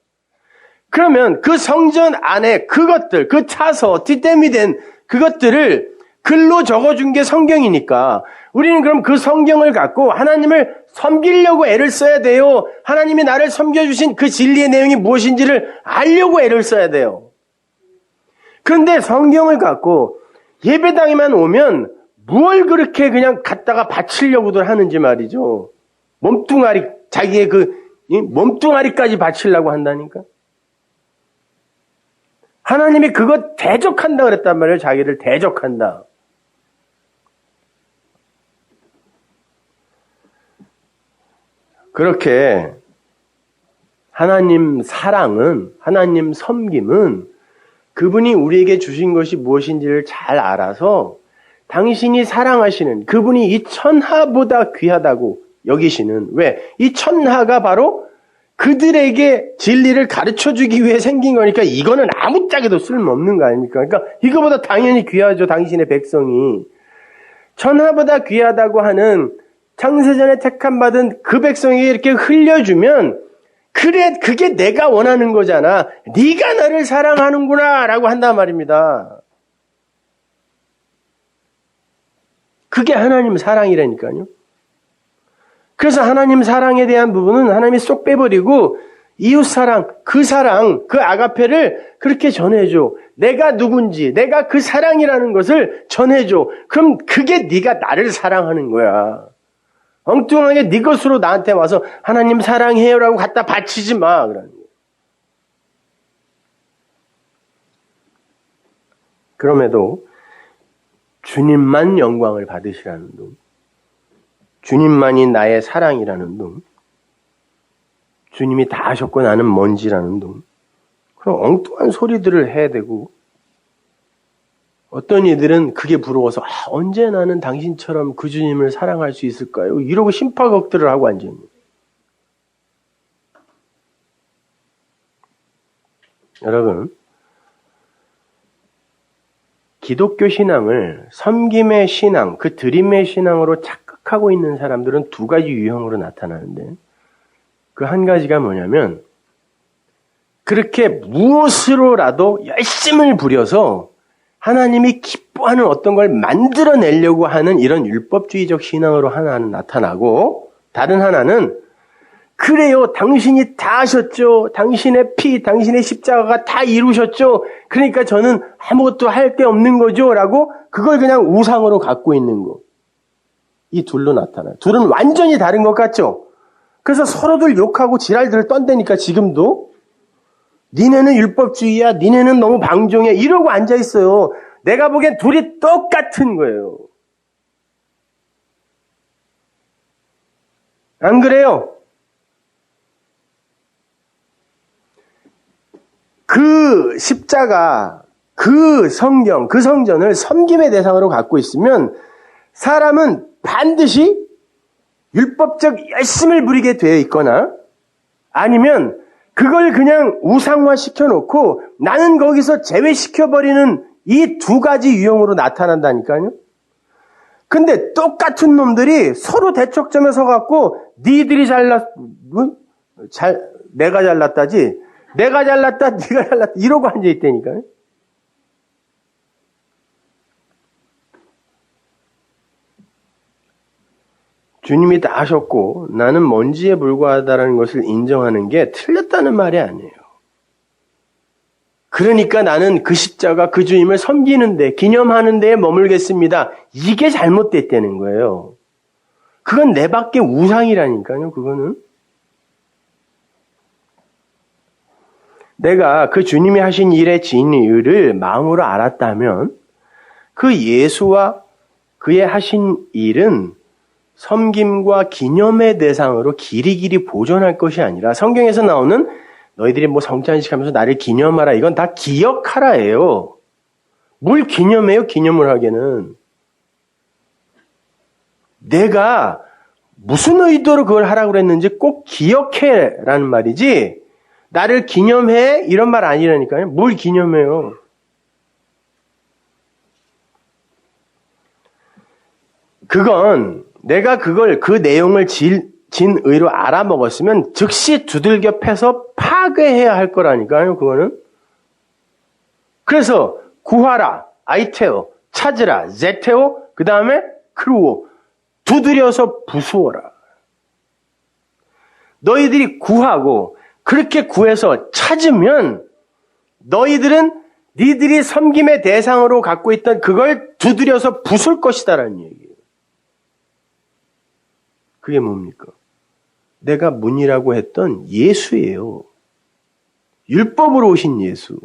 그러면 그 성전 안에 그것들, 그 차서, 뒷댐이 된 그것들을 글로 적어준 게 성경이니까 우리는 그럼 그 성경을 갖고 하나님을 섬기려고 애를 써야 돼요. 하나님이 나를 섬겨주신 그 진리의 내용이 무엇인지를 알려고 애를 써야 돼요. 그런데 성경을 갖고 예배당에만 오면 뭘 그렇게 그냥 갖다가 바치려고들 하는지 말이죠. 몸뚱아리, 자기의 몸뚱아리까지 바치려고 한다니까. 하나님이 그거 대적한다 그랬단 말이에요. 자기를 대적한다. 그렇게 하나님 사랑은, 하나님 섬김은 그분이 우리에게 주신 것이 무엇인지를 잘 알아서 당신이 사랑하시는 그분이 이 천하보다 귀하다고 여기시는, 왜? 이 천하가 바로 그들에게 진리를 가르쳐주기 위해 생긴 거니까 이거는 아무짝에도 쓸모없는 거 아닙니까? 그러니까 이거보다 당연히 귀하죠. 당신의 백성이. 천하보다 귀하다고 하는 창세전에 택함받은 그 백성에게 이렇게 흘려주면 그래, 그게 내가 원하는 거잖아. 네가 나를 사랑하는구나 라고 한단 말입니다. 그게 하나님 사랑이라니까요. 그래서 하나님 사랑에 대한 부분은 하나님이 쏙 빼버리고 이웃사랑, 그 아가페를 그렇게 전해줘. 내가 누군지, 내가 그 사랑이라는 것을 전해줘. 그럼 그게 네가 나를 사랑하는 거야. 엉뚱하게 네 것으로 나한테 와서 하나님 사랑해요라고 갖다 바치지 마. 그러는 거예요. 그럼에도 주님만 영광을 받으시라는 둥, 주님만이 나의 사랑이라는 둥, 주님이 다 하셨고 나는 먼지라는 둥, 그런 엉뚱한 소리들을 해야 되고, 어떤 이들은 그게 부러워서 언제 나는 당신처럼 그 주님을 사랑할 수 있을까요? 이러고 심파극들을 하고 앉아있는 거예요. 여러분, 기독교 신앙을 섬김의 신앙, 그 드림의 신앙으로 착각하고 있는 사람들은 두 가지 유형으로 나타나는데, 그 한 가지가 뭐냐면 그렇게 무엇으로라도 열심을 부려서 하나님이 기뻐하는 어떤 걸 만들어내려고 하는 이런 율법주의적 신앙으로 하나는 나타나고, 다른 하나는 그래요, 당신이 다 하셨죠. 당신의 피, 당신의 십자가가 다 이루셨죠. 그러니까 저는 아무것도 할 게 없는 거죠 라고 그걸 그냥 우상으로 갖고 있는 거. 이 둘로 나타나요. 둘은 완전히 다른 것 같죠. 그래서 서로들 욕하고 지랄들을 떤다니까 지금도. 니네는 율법주의야, 니네는 너무 방종해 이러고 앉아있어요. 내가 보기엔 둘이 똑같은 거예요. 안 그래요? 그 십자가, 그 성경, 그 성전을 섬김의 대상으로 갖고 있으면 사람은 반드시 율법적 열심을 부리게 되어 있거나 아니면 그걸 그냥 우상화 시켜놓고 나는 거기서 제외시켜버리는 이 두 가지 유형으로 나타난다니까요. 근데 똑같은 놈들이 서로 대척점에 서갖고 내가 잘났다지, 내가 잘났다, 네가 잘났다 이러고 앉아있다니까요. 주님이 다 하셨고 나는 먼지에 불과하다는 것을 인정하는 게 틀렸다는 말이 아니에요. 그러니까 나는 그 십자가 그 주님을 섬기는데 기념하는 데에 머물겠습니다. 이게 잘못됐다는 거예요. 그건 내 밖에 우상이라니까요. 그거는. 내가 그 주님이 하신 일의 진리를 마음으로 알았다면 그 예수와 그의 하신 일은 섬김과 기념의 대상으로 길이길이 보존할 것이 아니라 성경에서 나오는 너희들이 뭐 성찬식 하면서 나를 기념하라 이건 다 기억하라예요. 뭘 기념해요? 기념을 하기에는. 내가 무슨 의도로 그걸 하라고 그랬는지 꼭 기억해라는 말이지 나를 기념해 이런 말 아니라니까요. 뭘 기념해요? 그건 내가 그 내용을 진의로 알아먹었으면 즉시 두들겨 패서 파괴해야 할 거라니까요, 그거는. 그래서 구하라, 아이테오, 찾으라, 제테오, 그 다음에 크루오, 두드려서 부수어라. 너희들이 구하고 그렇게 구해서 찾으면 너희들은 니들이 섬김의 대상으로 갖고 있던 그걸 두드려서 부술 것이다라는 얘기예요. 그게 뭡니까? 내가 문이라고 했던 예수예요. 율법으로 오신 예수.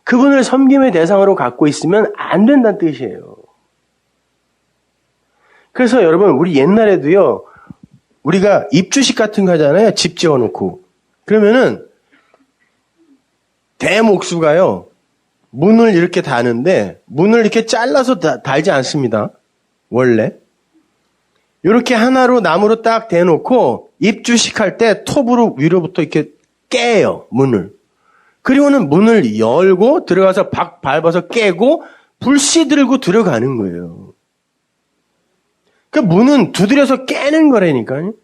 그분을 섬김의 대상으로 갖고 있으면 안 된다는 뜻이에요. 그래서 여러분 우리 옛날에도요. 우리가 입주식 같은 거 하잖아요. 집 지어놓고. 그러면은 대목수가요. 문을 이렇게 다는데 문을 이렇게 잘라서 달지 않습니다. 원래. 이렇게 하나로 나무로 딱 대놓고 입주식할 때 톱으로 위로부터 이렇게 깨요. 문을. 그리고는 문을 열고 들어가서 밟아서 깨고 불씨 들고 들어가는 거예요. 그 문은 두드려서 깨는 거라니까요.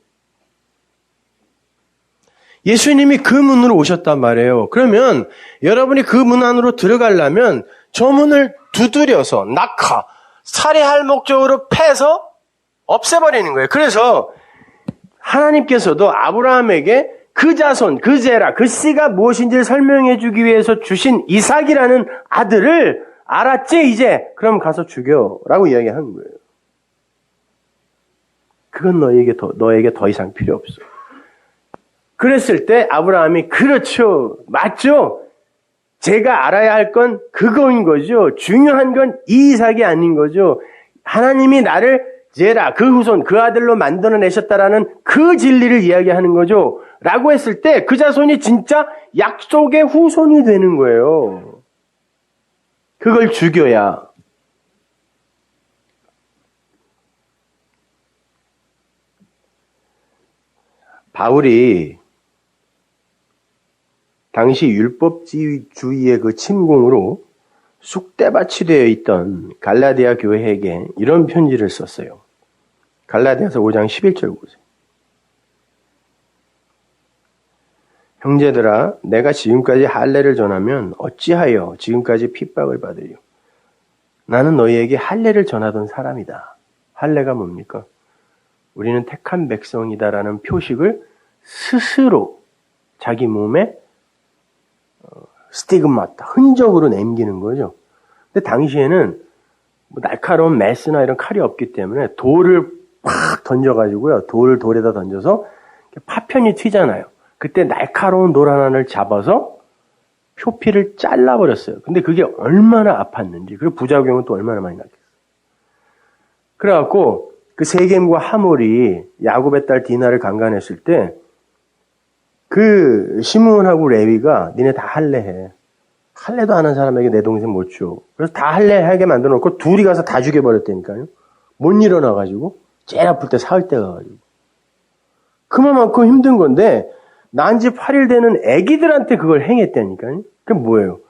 예수님이 그 문으로 오셨단 말이에요. 그러면 여러분이 그 문 안으로 들어가려면 저 문을 두드려서 살해할 목적으로 패서 없애버리는 거예요. 그래서 하나님께서도 아브라함에게 그 자손, 그 제라, 그 씨가 무엇인지를 설명해 주기 위해서 주신 이삭이라는 아들을 알았지 이제? 그럼 가서 죽여라고 이야기한 거예요. 그건 너에게 더 이상 필요 없어. 그랬을 때 아브라함이 그렇죠. 맞죠? 제가 알아야 할 건 그거인 거죠. 중요한 건 이 이삭이 아닌 거죠. 하나님이 나를 제라, 그 후손, 그 아들로 만들어내셨다라는 그 진리를 이야기하는 거죠. 라고 했을 때 그 자손이 진짜 약속의 후손이 되는 거예요. 그걸 죽여야. 바울이 당시 율법주의의 그 침공으로 쑥대밭이 되어 있던 갈라디아 교회에게 이런 편지를 썼어요. 갈라디아서 5장 11절 보세요. 형제들아, 내가 지금까지 할례를 전하면 어찌하여 지금까지 핍박을 받으리요? 나는 너희에게 할례를 전하던 사람이다. 할례가 뭡니까? 우리는 택한 백성이다라는 표식을 스스로 자기 몸에 스티그마타, 흔적으로 남기는 거죠. 근데 당시에는 뭐 날카로운 메스나 이런 칼이 없기 때문에 돌을 팍 던져가지고요. 돌을 돌에다 던져서 파편이 튀잖아요. 그때 날카로운 돌 하나를 잡아서 표피를 잘라버렸어요. 근데 그게 얼마나 아팠는지, 그리고 부작용은 또 얼마나 많이 났겠어요. 그래갖고 그 세겜과 하몰이 야곱의 딸 디나를 강간했을 때 그 시므온하고 레위가 니네 다 할례해. 할례도 안 한 사람에게 내 동생 못 줘. 그래서 다 할례하게 만들어 놓고 둘이 가서 다 죽여버렸다니까요. 못 일어나가지고 제일 아플 때 사흘 때 가가지고. 그만큼 힘든 건데 난 지 8일 되는 아기들한테 그걸 행했다니까요. 그게 뭐예요?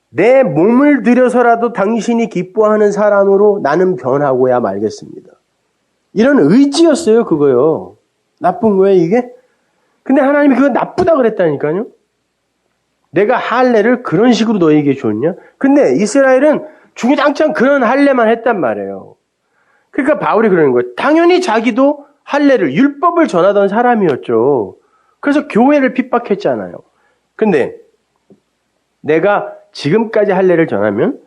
내 몸을 들여서라도 당신이 기뻐하는 사람으로 나는 변하고야 말겠습니다. 이런 의지였어요, 그거요. 나쁜 거예요, 이게? 근데 하나님이 그거 나쁘다 그랬다니까요. 내가 할례를 그런 식으로 너에게 줬냐? 근데 이스라엘은 주구장창 그런 할례만 했단 말이에요. 그러니까 바울이 그러는 거예요. 당연히 자기도 할례를, 율법을 전하던 사람이었죠. 그래서 교회를 핍박했잖아요. 근데 내가 지금까지 할례를 전하면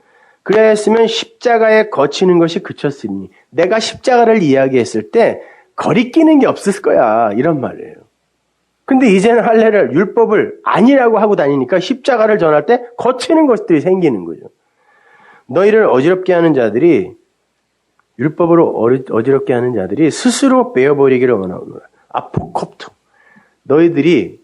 그랬으면 십자가에 거치는 것이 그쳤으니 내가 십자가를 이야기했을 때 거리끼는 게 없을 거야. 이런 말이에요. 근데 이제는 할례를, 율법을 아니라고 하고 다니니까 십자가를 전할 때 거치는 것들이 생기는 거죠. 너희를 어지럽게 하는 자들이, 율법으로 어지럽게 하는 자들이 스스로 베어버리기를 원하노라. 아포콥토. 너희들이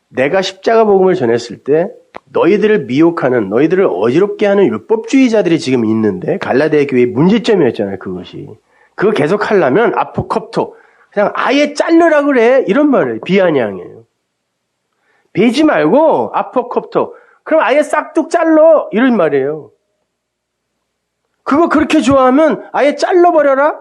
내가 십자가 복음을 전했을 때 너희들을 미혹하는, 너희들을 어지럽게 하는 율법주의자들이 지금 있는데, 갈라디아 교회의 문제점이었잖아요, 그것이. 그거 계속 하려면 아포콥토. 그냥 아예 자르라 그래. 이런 말이에요. 비아냥이에요. 베지 말고 아포콥토. 그럼 아예 싹둑 잘라. 이런 말이에요. 그거 그렇게 좋아하면 아예 잘라버려라.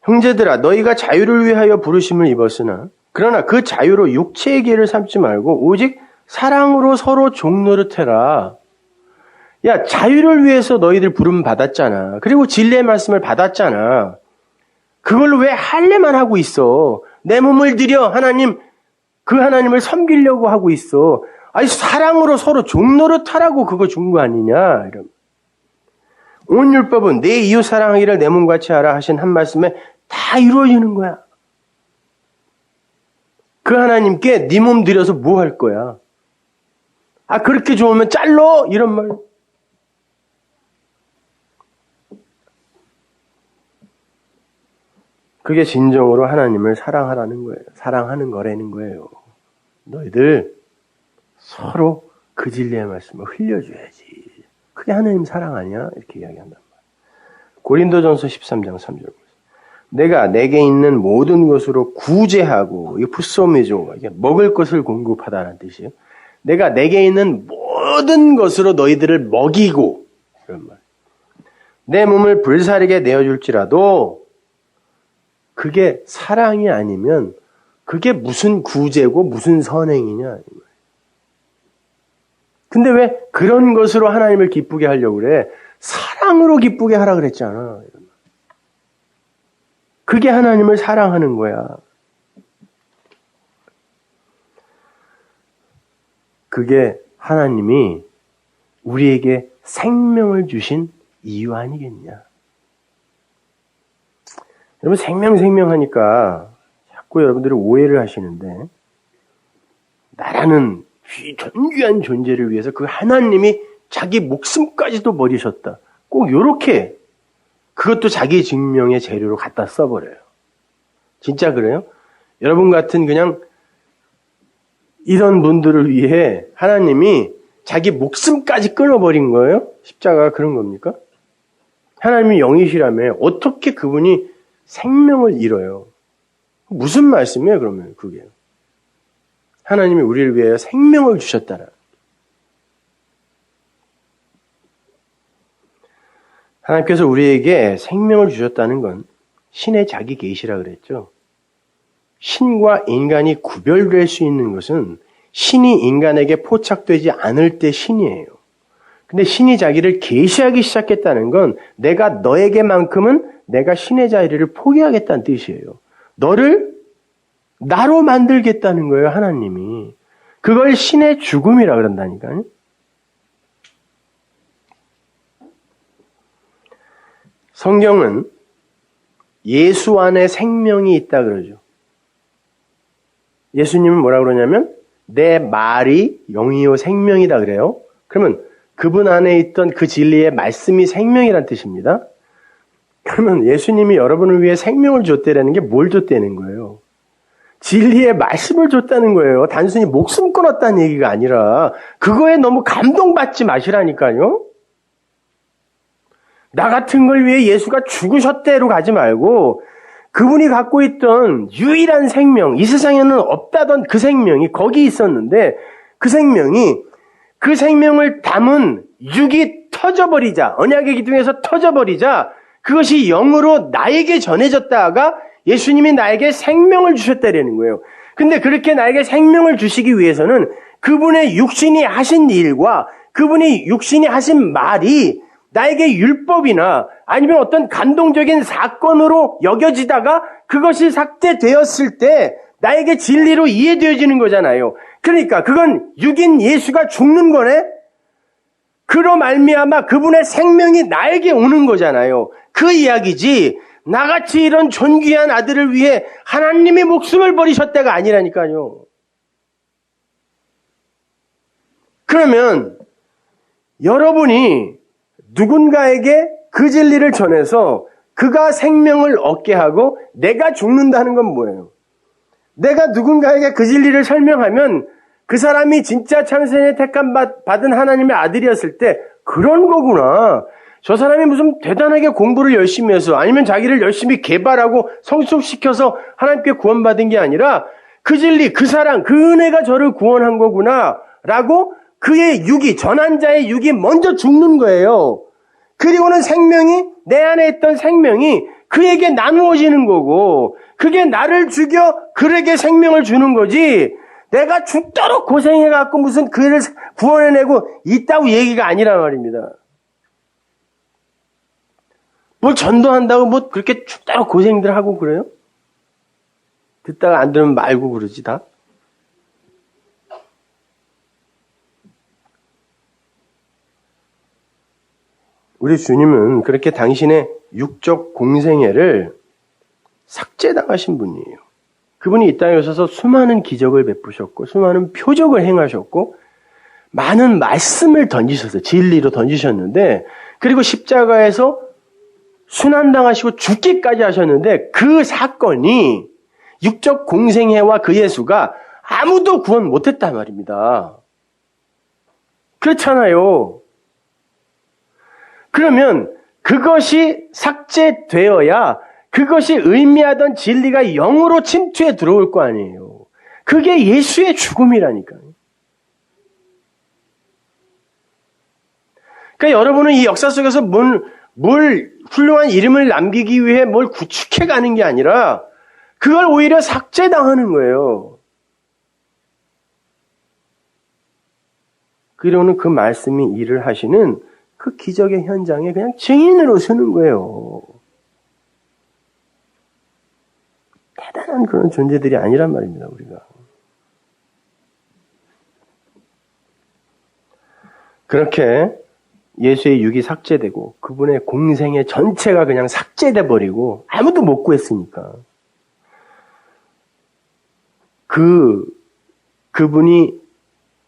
형제들아, 너희가 자유를 위하여 부르심을 입었으나 그러나 그 자유로 육체의 길을 삼지 말고 오직 사랑으로 서로 종노릇해라. 야, 자유를 위해서 너희들 부름 받았잖아. 그리고 진리의 말씀을 받았잖아. 그걸로 왜 할례만 하고 있어? 내 몸을 들여 하나님, 그 하나님을 섬기려고 하고 있어. 아니, 사랑으로 서로 종노릇하라고 그거 준 거 아니냐? 이런. 온 율법은 내 이웃 사랑하기를 내 몸같이 하라 하신 한 말씀에 다 이루어지는 거야. 그 하나님께 네 몸 들여서 뭐 할 거야? 아, 그렇게 좋으면 잘러! 이런 말. 그게 진정으로 하나님을 사랑하라는 거예요. 사랑하는 거라는 거예요. 너희들 서로 그 진리의 말씀을 흘려줘야지. 그게 하나님 사랑 아니야? 이렇게 이야기한단 말이에요. 고린도전서 13장 3절. 내가 내게 있는 모든 것으로 구제하고, 이 푸소미조, 먹을 것을 공급하다는 뜻이에요. 내가 내게 있는 모든 것으로 너희들을 먹이고, 이런 말. 내 몸을 불사르게 내어줄지라도, 그게 사랑이 아니면, 그게 무슨 구제고 무슨 선행이냐. 근데 왜 그런 것으로 하나님을 기쁘게 하려고 그래? 사랑으로 기쁘게 하라 그랬잖아. 그게 하나님을 사랑하는 거야. 그게 하나님이 우리에게 생명을 주신 이유 아니겠냐. 여러분, 생명 하니까 자꾸 여러분들이 오해를 하시는데, 나라는 존귀한 존재를 위해서 그 하나님이 자기 목숨까지도 버리셨다. 꼭 요렇게, 그것도 자기 증명의 재료로 갖다 써버려요. 진짜 그래요? 여러분 같은 그냥 이런 분들을 위해 하나님이 자기 목숨까지 끊어버린 거예요? 십자가가 그런 겁니까? 하나님이 영이시라며 어떻게 그분이 생명을 잃어요? 무슨 말씀이에요, 그러면 그게? 하나님이 우리를 위하여 생명을 주셨다라. 하나님께서 우리에게 생명을 주셨다는 건 신의 자기 계시라 그랬죠. 신과 인간이 구별될 수 있는 것은 신이 인간에게 포착되지 않을 때 신이에요. 근데 신이 자기를 계시하기 시작했다는 건 내가 너에게만큼은 내가 신의 자리를 포기하겠다는 뜻이에요. 너를 나로 만들겠다는 거예요, 하나님이. 그걸 신의 죽음이라 그런다니까요. 성경은 예수 안에 생명이 있다 그러죠. 예수님은 뭐라 그러냐면 내 말이 영이요 생명이다 그래요. 그러면 그분 안에 있던 그 진리의 말씀이 생명이란 뜻입니다. 그러면 예수님이 여러분을 위해 생명을 줬다는 게 뭘 줬다는 거예요? 진리의 말씀을 줬다는 거예요. 단순히 목숨 끊었다는 얘기가 아니라 그거에 너무 감동받지 마시라니까요. 나 같은 걸 위해 예수가 죽으셨대로 가지 말고 그분이 갖고 있던 유일한 생명, 이 세상에는 없다던 그 생명이 거기 있었는데 그 생명을 담은 육이 터져버리자, 언약의 기둥에서 터져버리자 그것이 영으로 나에게 전해졌다가 예수님이 나에게 생명을 주셨다라는 거예요. 근데 그렇게 나에게 생명을 주시기 위해서는 그분의 육신이 하신 일과 그분이 육신이 하신 말이 나에게 율법이나 아니면 어떤 감동적인 사건으로 여겨지다가 그것이 삭제되었을 때 나에게 진리로 이해되어지는 거잖아요. 그러니까 그건 육인 예수가 죽는 거네? 그로 말미암아 그분의 생명이 나에게 오는 거잖아요. 그 이야기지 나같이 이런 존귀한 아들을 위해 하나님이 목숨을 버리셨다가 아니라니까요. 그러면 여러분이 누군가에게 그 진리를 전해서 그가 생명을 얻게 하고 내가 죽는다는 건 뭐예요? 내가 누군가에게 그 진리를 설명하면 그 사람이 진짜 창세에 택함 받은 하나님의 아들이었을 때 그런 거구나. 저 사람이 무슨 대단하게 공부를 열심히 해서 아니면 자기를 열심히 개발하고 성숙시켜서 하나님께 구원받은 게 아니라 그 진리, 그 사랑, 그 은혜가 저를 구원한 거구나 라고 그의 육이, 전환자의 육이 먼저 죽는 거예요. 그리고는 생명이, 내 안에 있던 생명이 그에게 나누어지는 거고 그게 나를 죽여 그에게 생명을 주는 거지 내가 죽도록 고생해갖고 무슨 그를 구원해내고 있다고 얘기가 아니란 말입니다. 뭘 전도한다고 뭐 그렇게 죽도록 고생들 하고 그래요? 듣다가 안 들으면 말고 그러지 다? 우리 주님은 그렇게 당신의 육적 공생애를 삭제당하신 분이에요. 그분이 이 땅에 오셔서 수많은 기적을 베푸셨고 수많은 표적을 행하셨고 많은 말씀을 던지셨어요. 진리로 던지셨는데 그리고 십자가에서 순환당하시고 죽기까지 하셨는데 그 사건이 육적 공생애와 그 예수가 아무도 구원 못했단 말입니다. 그렇잖아요. 그러면 그것이 삭제되어야 그것이 의미하던 진리가 영으로 침투해 들어올 거 아니에요. 그게 예수의 죽음이라니까요. 그러니까 여러분은 이 역사 속에서 뭘 훌륭한 이름을 남기기 위해 뭘 구축해 가는 게 아니라 그걸 오히려 삭제당하는 거예요. 그리고는 그 말씀이 일을 하시는 그 기적의 현장에 그냥 증인으로 서는 거예요. 대단한 그런 존재들이 아니란 말입니다, 우리가. 그렇게 예수의 육이 삭제되고 그분의 공생의 전체가 그냥 삭제돼 버리고 아무도 못 구했으니까 그분이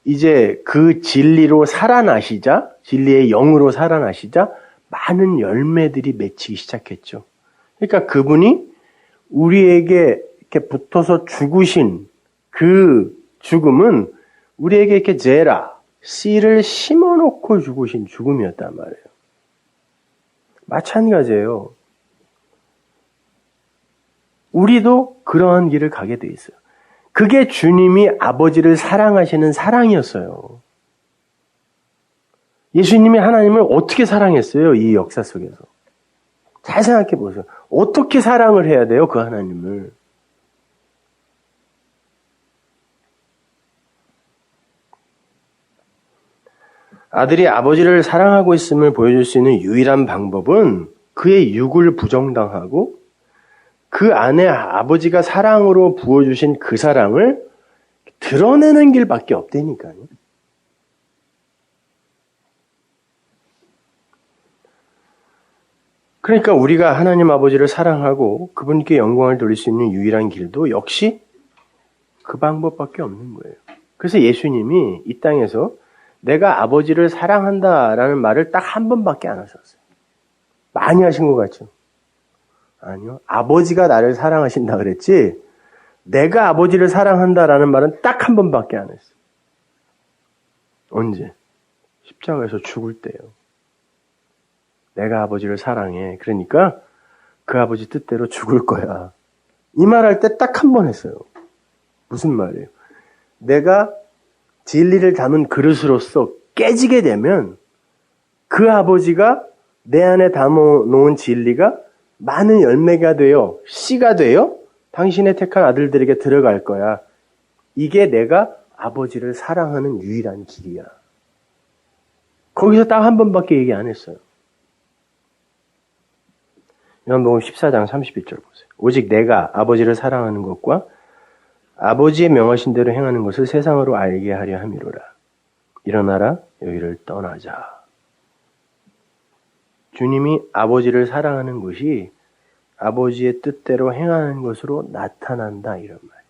이제 그 진리로 살아나시자 진리의 영으로 살아나시자 많은 열매들이 맺히기 시작했죠. 그러니까 그분이 우리에게 이렇게 붙어서 죽으신 그 죽음은 우리에게 이렇게 제라 씨를 심어놓고 죽으신 죽음이었단 말이에요. 마찬가지예요. 우리도 그러한 길을 가게 돼 있어요. 그게 주님이 아버지를 사랑하시는 사랑이었어요. 예수님이 하나님을 어떻게 사랑했어요? 이 역사 속에서. 잘 생각해 보세요. 어떻게 사랑을 해야 돼요? 그 하나님을. 아들이 아버지를 사랑하고 있음을 보여줄 수 있는 유일한 방법은 그의 육을 부정당하고 그 안에 아버지가 사랑으로 부어주신 그 사랑을 드러내는 길밖에 없다니까요. 그러니까 우리가 하나님 아버지를 사랑하고 그분께 영광을 돌릴 수 있는 유일한 길도 역시 그 방법밖에 없는 거예요. 그래서 예수님이 이 땅에서 내가 아버지를 사랑한다라는 말을 딱 한 번밖에 안 하셨어요. 많이 하신 것 같죠? 아니요. 아버지가 나를 사랑하신다 그랬지 내가 아버지를 사랑한다라는 말은 딱 한 번밖에 안 했어요. 언제? 십자가에서 죽을 때요. 내가 아버지를 사랑해. 그러니까 그 아버지 뜻대로 죽을 거야. 이 말할 때 딱 한 번 했어요. 무슨 말이에요? 내가 진리를 담은 그릇으로서 깨지게 되면 그 아버지가 내 안에 담아놓은 진리가 많은 열매가 되어 씨가 되어 당신의 택한 아들들에게 들어갈 거야. 이게 내가 아버지를 사랑하는 유일한 길이야. 거기서 딱 한 번밖에 얘기 안 했어요. 요한복음 14장 31절 보세요. 오직 내가 아버지를 사랑하는 것과 아버지의 명하신 대로 행하는 것을 세상으로 알게 하려 함이로라. 일어나라, 여기를 떠나자. 주님이 아버지를 사랑하는 것이 아버지의 뜻대로 행하는 것으로 나타난다, 이런 말이에요.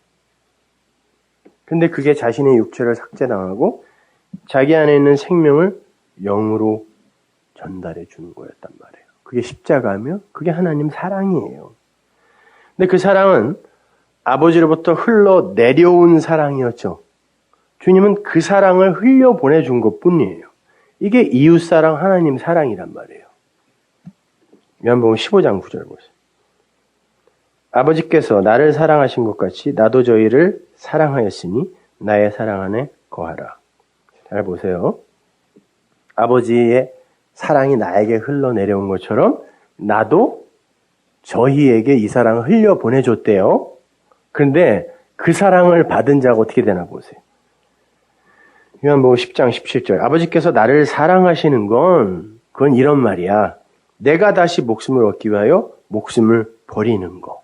근데 그게 자신의 육체를 삭제당하고 자기 안에 있는 생명을 영으로 전달해 주는 거였단 말이에요. 그게 십자가며 그게 하나님 사랑이에요. 근데 그 사랑은 아버지로부터 흘러 내려온 사랑이었죠. 주님은 그 사랑을 흘려 보내준 것뿐이에요. 이게 이웃사랑, 하나님 사랑이란 말이에요. 요한복음 15장 9절 보세요. 아버지께서 나를 사랑하신 것 같이 나도 저희를 사랑하였으니 나의 사랑 안에 거하라. 잘 보세요. 아버지의 사랑이 나에게 흘러내려온 것처럼 나도 저희에게 이 사랑을 흘려 보내줬대요. 그런데 그 사랑을 받은 자가 어떻게 되나 보세요. 요한복음 10장 17절. 아버지께서 나를 사랑하시는 건 그건 이런 말이야. 내가 다시 목숨을 얻기 위하여 목숨을 버리는 거.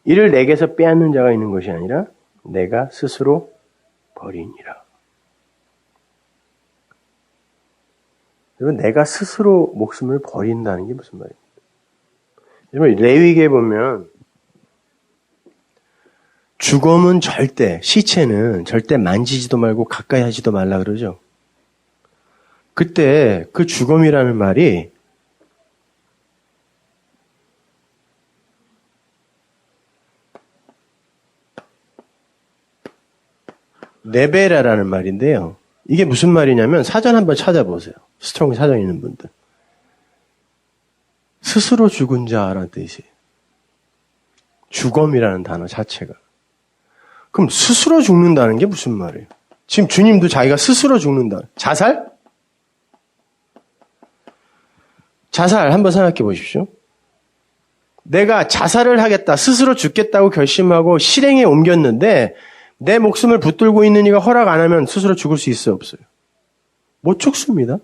이를 내게서 빼앗는 자가 있는 것이 아니라 내가 스스로 버리니라. 여러분, 내가 스스로 목숨을 버린다는 게 무슨 말입니까? 여러분, 레위기에 보면 죽음은 절대, 시체는 절대 만지지도 말고 가까이 하지도 말라 그러죠. 그때 그 죽음이라는 말이 네베라라는 말인데요. 이게 무슨 말이냐면 사전 한번 찾아보세요. 스트롱 사전 있는 분들. 스스로 죽은 자라는 뜻이에요. 죽음이라는 단어 자체가. 그럼 스스로 죽는다는 게 무슨 말이에요? 지금 주님도 자기가 스스로 죽는다. 자살? 자살 한번 생각해 보십시오. 내가 자살을 하겠다, 스스로 죽겠다고 결심하고 실행에 옮겼는데 내 목숨을 붙들고 있는 이가 허락 안 하면 스스로 죽을 수 있어요, 없어요? 못 죽습니다.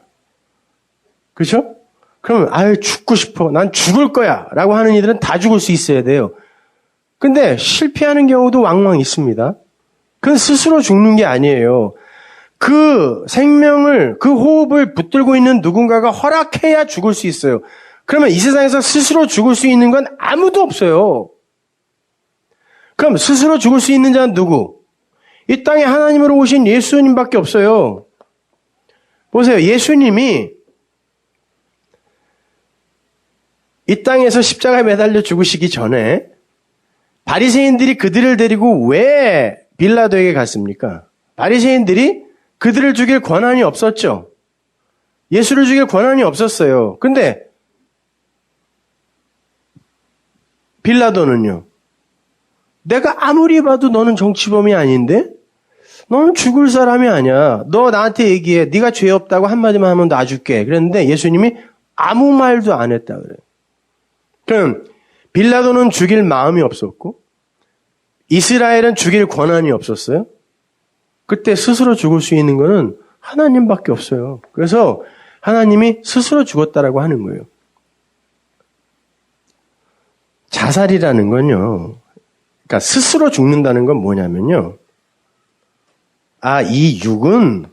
그렇죠? 그러면 아유 죽고 싶어, 난 죽을 거야 라고 하는 이들은 다 죽을 수 있어야 돼요. 근데 실패하는 경우도 왕왕 있습니다. 그건 스스로 죽는 게 아니에요. 그 생명을, 그 호흡을 붙들고 있는 누군가가 허락해야 죽을 수 있어요. 그러면 이 세상에서 스스로 죽을 수 있는 건 아무도 없어요. 그럼 스스로 죽을 수 있는 자는 누구? 이 땅에 하나님으로 오신 예수님밖에 없어요. 보세요. 예수님이 이 땅에서 십자가에 매달려 죽으시기 전에 바리새인들이 그들을 데리고 왜 빌라도에게 갔습니까? 바리새인들이 그들을 죽일 권한이 없었죠. 예수를 죽일 권한이 없었어요. 근데 빌라도는요. 내가 아무리 봐도 너는 정치범이 아닌데? 너는 죽을 사람이 아니야. 너 나한테 얘기해. 네가 죄 없다고 한마디만 하면 놔줄게. 그랬는데 예수님이 아무 말도 안 했다 그래요. 그럼 빌라도는 죽일 마음이 없었고 이스라엘은 죽일 권한이 없었어요. 그때 스스로 죽을 수 있는 거는 하나님밖에 없어요. 그래서 하나님이 스스로 죽었다라고 하는 거예요. 자살이라는 건요. 그러니까 스스로 죽는다는 건 뭐냐면요. 아, 이 육은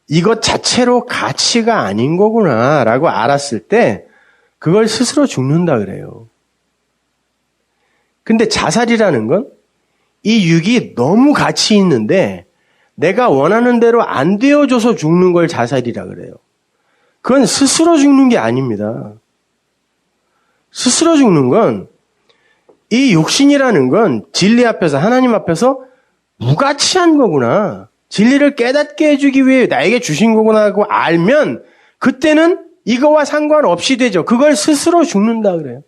이것 자체로 가치가 아닌 거구나 라고 알았을 때 그걸 스스로 죽는다 그래요. 근데 자살이라는 건 이 육이 너무 가치 있는데 내가 원하는 대로 안 되어줘서 죽는 걸 자살이라 그래요. 그건 스스로 죽는 게 아닙니다. 스스로 죽는 건 이 육신이라는 건 진리 앞에서 하나님 앞에서 무가치한 거구나. 진리를 깨닫게 해주기 위해 나에게 주신 거구나 하고 알면 그때는 이거와 상관없이 되죠. 그걸 스스로 죽는다 그래요.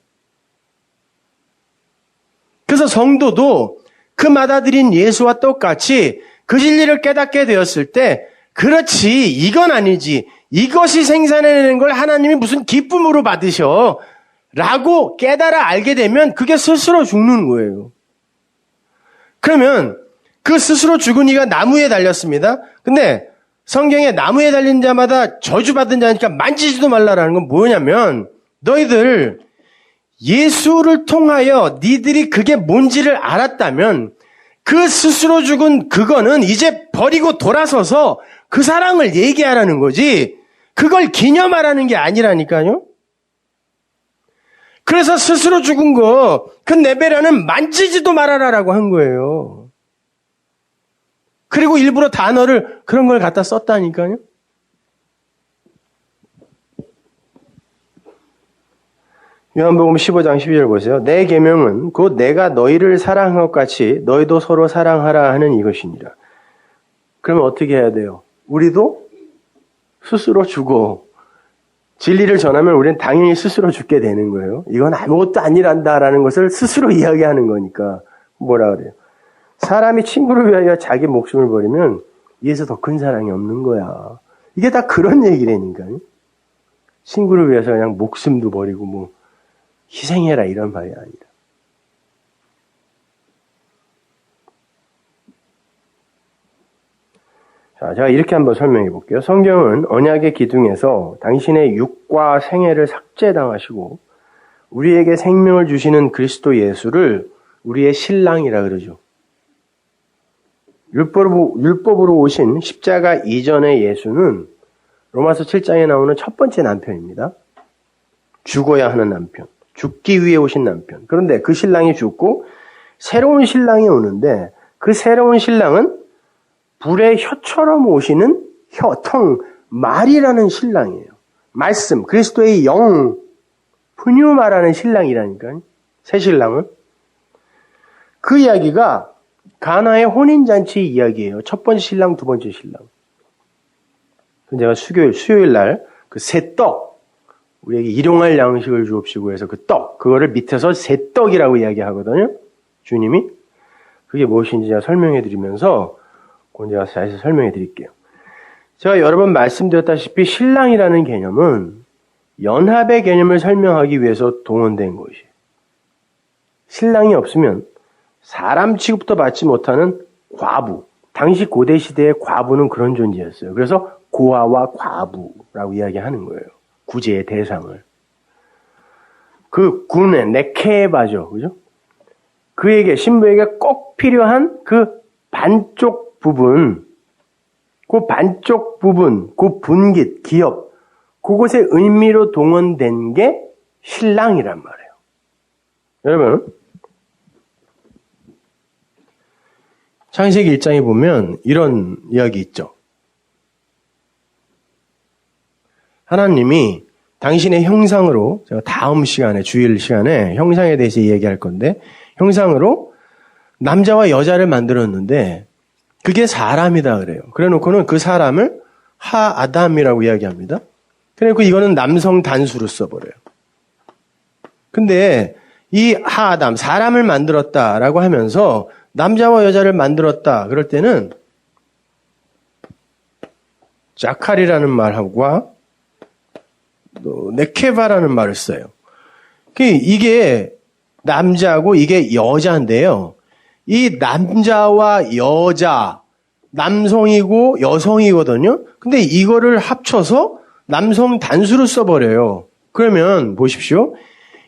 그래서 성도도 그 받아들인 예수와 똑같이 그 진리를 깨닫게 되었을 때 그렇지 이건 아니지 이것이 생산해내는 걸 하나님이 무슨 기쁨으로 받으셔 라고 깨달아 알게 되면 그게 스스로 죽는 거예요. 그러면 그 스스로 죽은 이가 나무에 달렸습니다. 근데 성경에 나무에 달린 자마다 저주받은 자니까 만지지도 말라라는 건 뭐냐면 너희들 예수를 통하여 니들이 그게 뭔지를 알았다면 그 스스로 죽은 그거는 이제 버리고 돌아서서 그 사랑을 얘기하라는 거지 그걸 기념하라는 게 아니라니까요. 그래서 스스로 죽은 거 그 네베라는 만지지도 말아라라고 한 거예요. 그리고 일부러 단어를 그런 걸 갖다 썼다니까요. 요한복음 15장 12절 보세요. 내 계명은 곧 내가 너희를 사랑한 것 같이 너희도 서로 사랑하라 하는 이것이니라. 그러면 어떻게 해야 돼요? 우리도 스스로 죽어. 진리를 전하면 우리는 당연히 스스로 죽게 되는 거예요. 이건 아무것도 아니란다라는 것을 스스로 이야기하는 거니까. 뭐라 그래요? 사람이 친구를 위하여 자기 목숨을 버리면 이에서 더 큰 사랑이 없는 거야. 이게 다 그런 얘기라니까요. 친구를 위해서 그냥 목숨도 버리고 뭐 희생해라 이런 말이 아니라. 자, 제가 이렇게 한번 설명해 볼게요. 성경은 언약의 기둥에서 당신의 육과 생애를 삭제당하시고 우리에게 생명을 주시는 그리스도 예수를 우리의 신랑이라 그러죠. 율법으로 오신 십자가 이전의 예수는 로마서 7장에 나오는 첫 번째 남편입니다. 죽어야 하는 남편. 죽기 위해 오신 남편. 그런데 그 신랑이 죽고 새로운 신랑이 오는데 그 새로운 신랑은 불의 혀처럼 오시는 말이라는 신랑이에요. 말씀, 그리스도의 영, 푸뉴마라는 신랑이라니까요. 새 신랑은. 그 이야기가 가나의 혼인잔치 이야기예요. 첫 번째 신랑, 두 번째 신랑. 제가 수요일 날 그 새 떡, 우리에게 일용할 양식을 주옵시고 해서 그 떡, 그거를 밑에서 새 떡이라고 이야기하거든요. 주님이. 그게 무엇인지 제가 설명해 드리면서 그건 제가 자세히 설명해 드릴게요. 제가 여러 번 말씀드렸다시피 신랑이라는 개념은 연합의 개념을 설명하기 위해서 동원된 것이에요. 신랑이 없으면 사람 취급도 받지 못하는 과부. 당시 고대 시대의 과부는 그런 존재였어요. 그래서 고아와 과부라고 이야기하는 거예요. 구제의 대상을. 그 군의 네케바죠. 그죠? 그에게, 신부에게 꼭 필요한 그 반쪽 부분, 그 분깃, 기업, 그곳의 의미로 동원된 게 신랑이란 말이에요. 여러분, 창세기 1장에 보면 이런 이야기 있죠. 하나님이 당신의 형상으로, 제가 다음 시간에, 주일 시간에 형상에 대해서 얘기할 건데, 형상으로 남자와 여자를 만들었는데, 그게 사람이다 그래요. 그래 놓고는 그 사람을 하아담이라고 이야기합니다. 그래 놓고 이거는 남성 단수로 써버려요. 근데 이 하아담, 사람을 만들었다라고 하면서 남자와 여자를 만들었다. 그럴 때는 자칼이라는 말하고 네케바라는 말을 써요. 이게 남자고 이게 여자인데요. 이 남자와 여자, 남성이고 여성이거든요. 근데 이거를 합쳐서 남성 단수로 써버려요. 그러면 보십시오.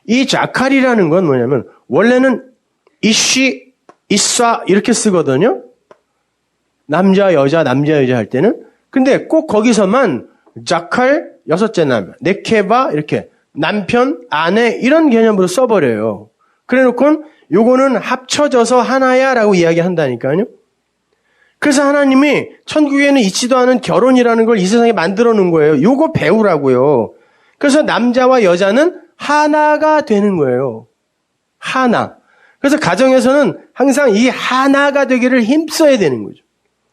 이 자칼이라는 건 뭐냐면 원래는 이쉬, 이쏴 이렇게 쓰거든요. 남자, 여자 할 때는. 근데 꼭 거기서만 자칼, 여섯째 남편, 네케바 이렇게 남편, 아내 이런 개념으로 써버려요. 그래 놓고는 요거는 합쳐져서 하나야라고 이야기한다니까요. 그래서 하나님이 천국에는 있지도 않은 결혼이라는 걸 이 세상에 만들어 놓은 거예요. 요거 배우라고요. 그래서 남자와 여자는 하나가 되는 거예요. 하나. 그래서 가정에서는 항상 이 하나가 되기를 힘써야 되는 거죠.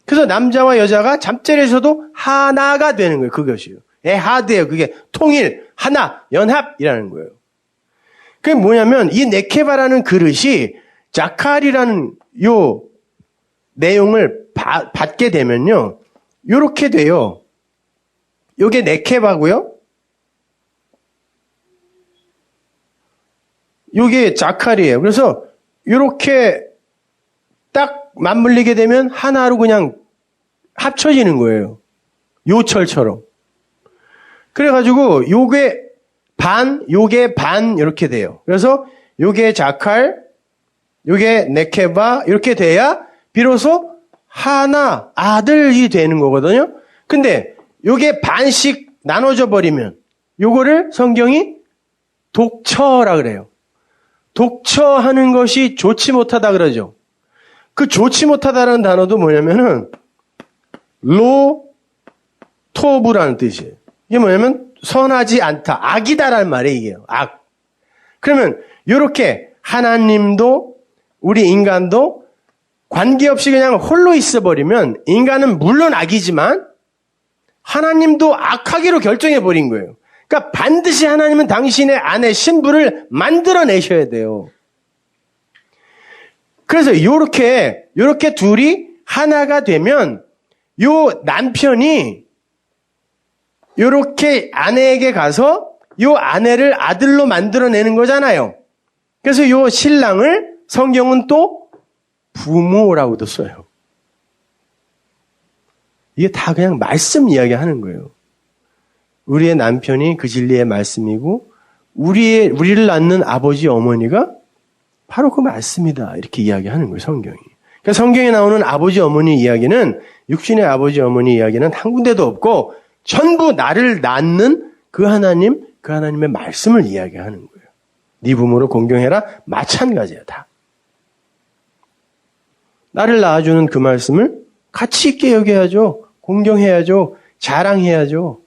그래서 남자와 여자가 잠자리에서도 하나가 되는 거예요. 그것이요. 에하드예요. 그게 통일, 하나, 연합이라는 거예요. 그게 뭐냐면 이 네케바라는 그릇이 자칼이라는 요 내용을 받게 되면요. 요렇게 돼요. 요게 네케바고요. 요게 자칼이에요. 그래서 요렇게 딱 맞물리게 되면 하나로 그냥 합쳐지는 거예요. 요철처럼. 그래가지고 요게 반, 요게 반 이렇게 돼요. 그래서 요게 자칼, 요게 네케바 이렇게 돼야 비로소 하나 아들이 되는 거거든요. 근데 요게 반씩 나눠져 버리면 요거를 성경이 독처라 그래요. 독처하는 것이 좋지 못하다 그러죠. 그 좋지 못하다라는 단어도 뭐냐면은 로토브라는 뜻이에요. 이게 뭐냐면 선하지 않다, 악이다라는 말이에요. 이게요. 악. 그러면 이렇게 하나님도 우리 인간도 관계없이 그냥 홀로 있어버리면 인간은 물론 악이지만 하나님도 악하기로 결정해버린 거예요. 그러니까 반드시 하나님은 당신의 아내 신부를 만들어내셔야 돼요. 그래서 요렇게 둘이 하나가 되면 요 남편이 요렇게 아내에게 가서 요 아내를 아들로 만들어내는 거잖아요. 그래서 요 신랑을 성경은 또 부모라고도 써요. 이게 다 그냥 말씀 이야기 하는 거예요. 우리의 남편이 그 진리의 말씀이고 우리를 낳는 아버지 어머니가 바로 그 말씀이다. 이렇게 이야기하는 거예요. 성경이. 그러니까 성경에 나오는 아버지 어머니 이야기는 육신의 아버지 어머니 이야기는 한 군데도 없고 전부 나를 낳는 그 하나님의 말씀을 이야기하는 거예요. 네 부모를 공경해라. 마찬가지야 다. 나를 낳아주는 그 말씀을 가치 있게 여겨야죠. 공경해야죠. 자랑해야죠.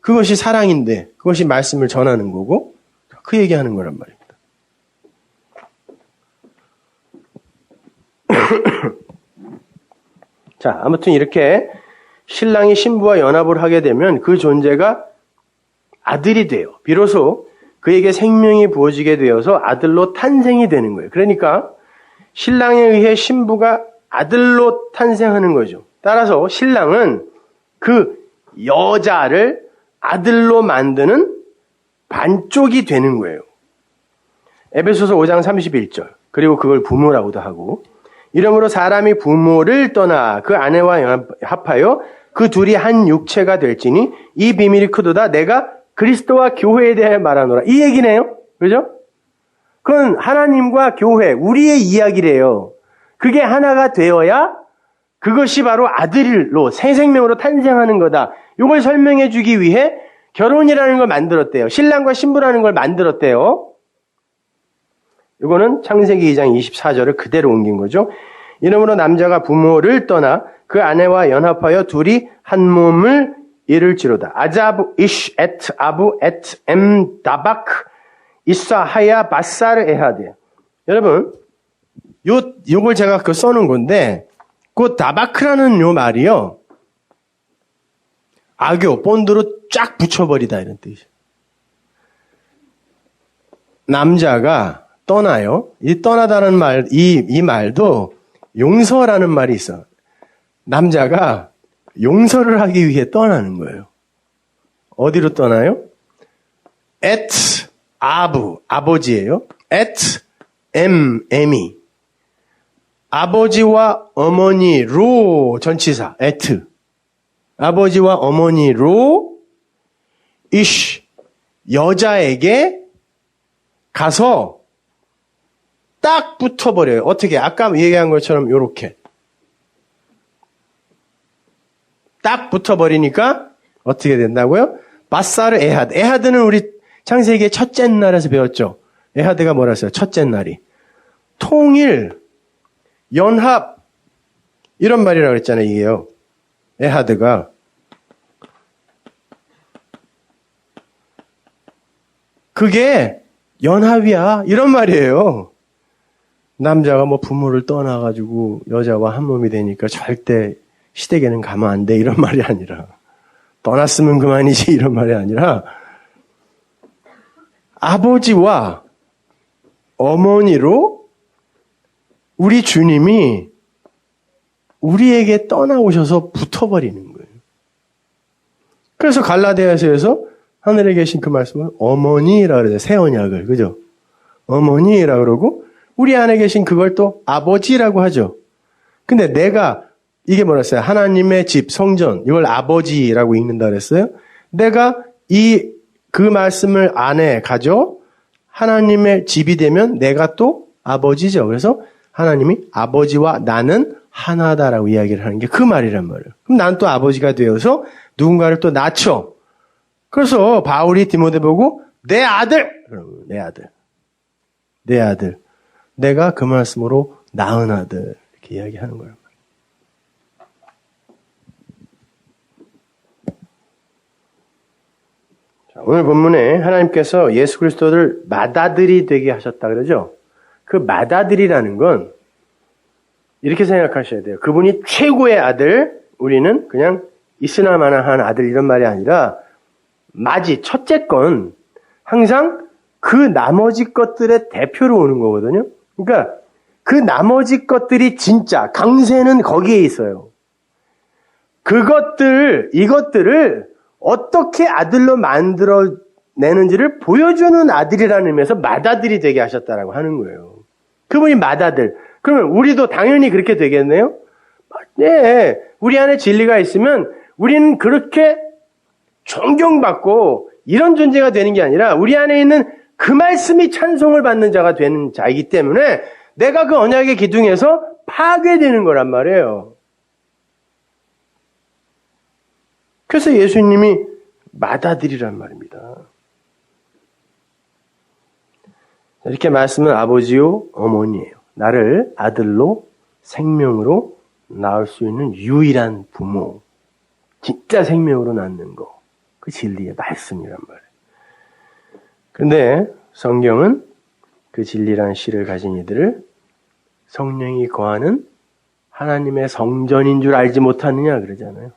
그것이 사랑인데 그것이 말씀을 전하는 거고 그 얘기하는 거란 말입니다. 자, 아무튼 이렇게 신랑이 신부와 연합을 하게 되면 그 존재가 아들이 돼요. 비로소 그에게 생명이 부어지게 되어서 아들로 탄생이 되는 거예요. 그러니까 신랑에 의해 신부가 아들로 탄생하는 거죠. 따라서 신랑은 그 여자를 아들로 만드는 반쪽이 되는 거예요. 에베소서 5장 31절. 그리고 그걸 부모라고도 하고 이러므로 사람이 부모를 떠나 그 아내와 합하여 그 둘이 한 육체가 될지니 이 비밀이 크도다. 내가 그리스도와 교회에 대해 말하노라. 이 얘기네요. 그죠? 그건 하나님과 교회, 우리의 이야기래요. 그게 하나가 되어야 그것이 바로 아들로 새 생명으로 탄생하는 거다. 이걸 설명해 주기 위해 결혼이라는 걸 만들었대요. 신랑과 신부라는 걸 만들었대요. 이거는 창세기 2장 24절을 그대로 옮긴 거죠. 이러므로 남자가 부모를 떠나 그 아내와 연합하여 둘이 한 몸을 이룰지로다. 아자브 이쉬 에트 아부 에트 엠 다바크 이사 하야 바사르 에하드. 여러분, 요걸 제가 써놓은 건데, 그 다바크라는 요 말이요. 악교, 본드로 쫙 붙여버리다 이런 뜻이에요. 남자가 떠나요. 이 떠나다는 말, 이 말도 용서라는 말이 있어. 남자가 용서를 하기 위해 떠나는 거예요. 어디로 떠나요? 에트 아부, 아버지예요. 에트 엠이 아버지와 어머니로 전치사 에트 아버지와 어머니로 이쉬 여자에게 가서 딱 붙어버려요. 어떻게? 아까 얘기한 것처럼 요렇게 딱 붙어버리니까 어떻게 된다고요? 바사르 에하드. 에하드는 우리 창세기의 첫째 날에서 배웠죠. 에하드가 뭐라 했어요? 첫째 날이. 통일, 연합 이런 말이라고 했잖아요. 이게요. 에하드가. 그게 연합이야. 이런 말이에요. 남자가 뭐 부모를 떠나가지고 여자와 한 몸이 되니까 절대 시댁에는 가면 안 돼. 이런 말이 아니라 떠났으면 그만이지 이런 말이 아니라 아버지와 어머니로 우리 주님이 우리에게 떠나오셔서 붙어버리는 거예요. 그래서 갈라디아서에서 하늘에 계신 그 말씀은 어머니라 그러죠. 새 언약을. 그죠? 어머니라 그러고 우리 안에 계신 그걸 또 아버지라고 하죠. 근데 내가 이게 뭐랬어요? 하나님의 집, 성전, 이걸 아버지라고 읽는다 그랬어요? 내가 그 말씀을 안에 가져 하나님의 집이 되면 내가 또 아버지죠. 그래서 하나님이 아버지와 나는 하나다라고 이야기를 하는 게 그 말이란 말이에요. 그럼 난 또 아버지가 되어서 누군가를 또 낳죠. 그래서 바울이 디모데 보고 내 아들! 내 아들. 내 아들. 내가 그 말씀으로 낳은 아들. 이렇게 이야기하는 거예요. 오늘 본문에 하나님께서 예수 그리스도를 맏아들이 되게 하셨다 그러죠? 그 맏아들이라는 건 이렇게 생각하셔야 돼요. 그분이 최고의 아들, 우리는 그냥 있으나마나한 아들 이런 말이 아니라 맏이 첫째 건 항상 그 나머지 것들의 대표로 오는 거거든요. 그러니까 그 나머지 것들이 진짜 강세는 거기에 있어요. 이것들을 어떻게 아들로 만들어내는지를 보여주는 아들이라는 의미에서 맏아들이 되게 하셨다라고 하는 거예요. 그분이 맏아들. 그러면 우리도 당연히 그렇게 되겠네요? 네. 우리 안에 진리가 있으면 우리는 그렇게 존경받고 이런 존재가 되는 게 아니라 우리 안에 있는 그 말씀이 찬송을 받는 자가 되는 자이기 때문에 내가 그 언약의 기둥에서 파괴되는 거란 말이에요. 그래서 예수님이 맏아들이란 말입니다. 이렇게 말씀은 아버지요 어머니예요. 나를 아들로 생명으로 낳을 수 있는 유일한 부모. 진짜 생명으로 낳는 거. 그 진리의 말씀이란 말이에요. 그런데 성경은 그 진리란 씨를 가진 이들을 성령이 거하는 하나님의 성전인 줄 알지 못하느냐 그러잖아요.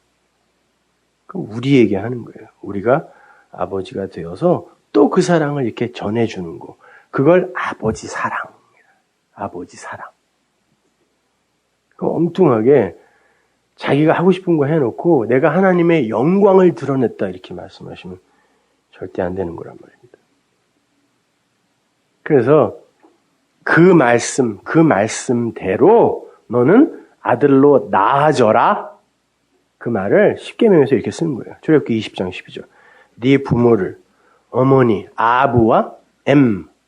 그럼 우리에게 하는 거예요. 우리가 아버지가 되어서 또 그 사랑을 이렇게 전해주는 거. 그걸 아버지 사랑입니다. 아버지 사랑. 그 엉뚱하게 자기가 하고 싶은 거 해놓고 내가 하나님의 영광을 드러냈다 이렇게 말씀하시면 절대 안 되는 거란 말입니다. 그래서 그 말씀대로 너는 아들로 낳아져라. 그 말을 십계명에서 이렇게 쓰는 거예요. 출애굽기 20장 12절. 네 부모를 어머니 아부와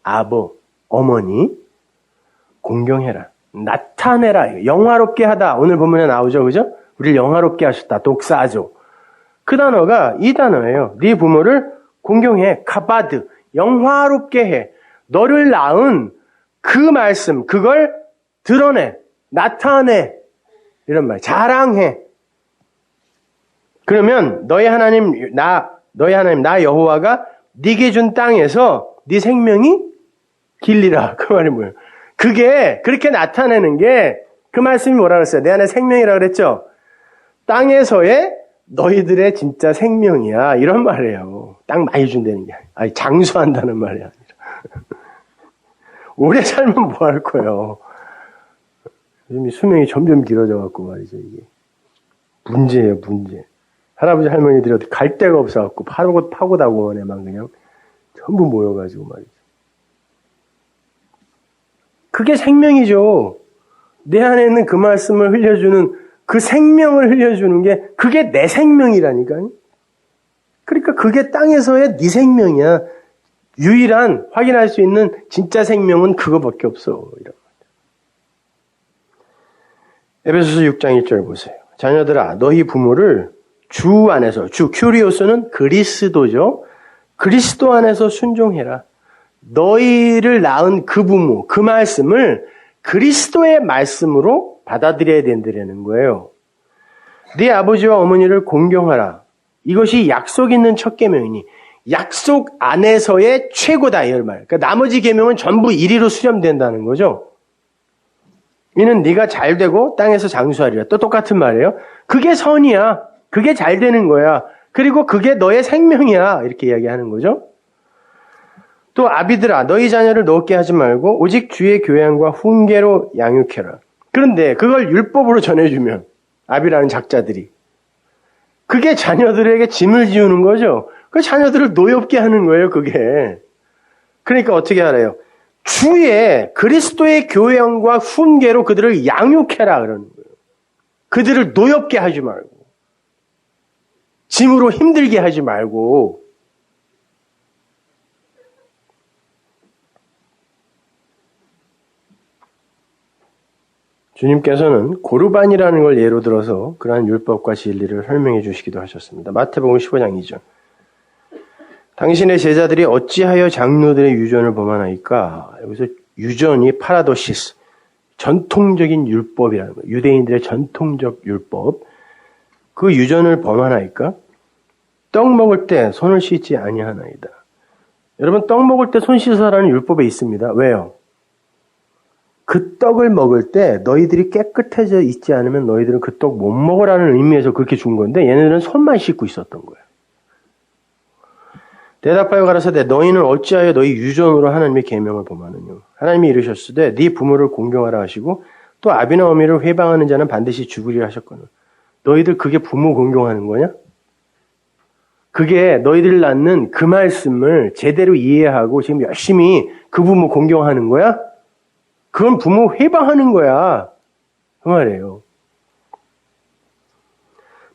아버 어머니 공경해라. 나타내라. 영화롭게 하다. 오늘 본문에 나오죠. 그죠? 우리를 영화롭게 하셨다. 독사하죠. 그 단어가 이 단어예요. 네 부모를 공경해. 카바드. 영화롭게 해. 너를 낳은 그 말씀, 그걸 드러내. 나타내. 이런 말. 자랑해. 그러면 너희 하나님 나 여호와가 네게 준 땅에서 네 생명이 길리라. 그 말이 뭐예요? 그게 그렇게 나타내는 게 그 말씀이 뭐라 그랬어요? 내 안에 생명이라 그랬죠? 땅에서의 너희들의 진짜 생명이야. 이런 말이에요. 땅 많이 준다는 게 아니 장수한다는 말이 아니라. 오래 살면 뭐 할 거예요? 요즘 수명이 점점 길어져 갖고 말이죠, 이게. 문제예요, 문제. 할아버지 할머니들이 어디 갈 데가 없어 갖고 파고다공원에만 그냥 전부 모여가지고 말이죠. 그게 생명이죠. 내 안에 있는 그 말씀을 흘려주는 그 생명을 흘려주는 게 그게 내 생명이라니까요. 그러니까 그게 땅에서의 네 생명이야. 유일한 확인할 수 있는 진짜 생명은 그거밖에 없어. 이런 에베소서 6장 1절 보세요. 자녀들아 너희 부모를 주 안에서 큐리오스는 그리스도죠. 그리스도 안에서 순종해라. 너희를 낳은 그 부모, 그 말씀을 그리스도의 말씀으로 받아들여야 된다는 거예요. 네 아버지와 어머니를 공경하라. 이것이 약속 있는 첫 계명이니 약속 안에서의 최고다 이 말. 그러니까 나머지 계명은 전부 이리로 수렴된다는 거죠. 이는 네가 잘되고 땅에서 장수하리라. 또 똑같은 말이에요. 그게 선이야. 그게 잘 되는 거야. 그리고 그게 너의 생명이야. 이렇게 이야기하는 거죠. 또 아비들아 너희 자녀를 노게 하지 말고 오직 주의 교양과 훈계로 양육해라. 그런데 그걸 율법으로 전해주면 아비라는 작자들이 그게 자녀들에게 짐을 지우는 거죠. 그 자녀들을 노엽게 하는 거예요. 그게. 그러니까 어떻게 하래요? 주의 그리스도의 교양과 훈계로 그들을 양육해라 그러는 거예요. 그들을 노엽게 하지 말고 짐으로 힘들게 하지 말고 주님께서는 고르반이라는 걸 예로 들어서 그러한 율법과 진리를 설명해 주시기도 하셨습니다. 마태복음 15장이죠. 당신의 제자들이 어찌하여 장로들의 유전을 범하나이까? 여기서 유전이 파라도시스, 전통적인 율법이라는 거예요. 유대인들의 전통적 율법. 그 유전을 범하나이까? 떡 먹을 때 손을 씻지 아니하나이다. 여러분 떡 먹을 때 손 씻어라는 율법에 있습니다. 왜요? 그 떡을 먹을 때 너희들이 깨끗해져 있지 않으면 너희들은 그 떡 못 먹으라는 의미에서 그렇게 준 건데 얘네들은 손만 씻고 있었던 거예요. 대답하여 가라사대 너희는 어찌하여 너희 유전으로 하나님의 계명을 범하느냐. 하나님이 이르셨으되 네 부모를 공경하라 하시고 또 아비나 어미를 회방하는 자는 반드시 죽으리라 하셨거늘. 너희들 그게 부모 공경하는 거냐? 그게 너희들 낳는 그 말씀을 제대로 이해하고 지금 열심히 그 부모 공경하는 거야? 그건 부모 회방하는 거야. 그 말이에요.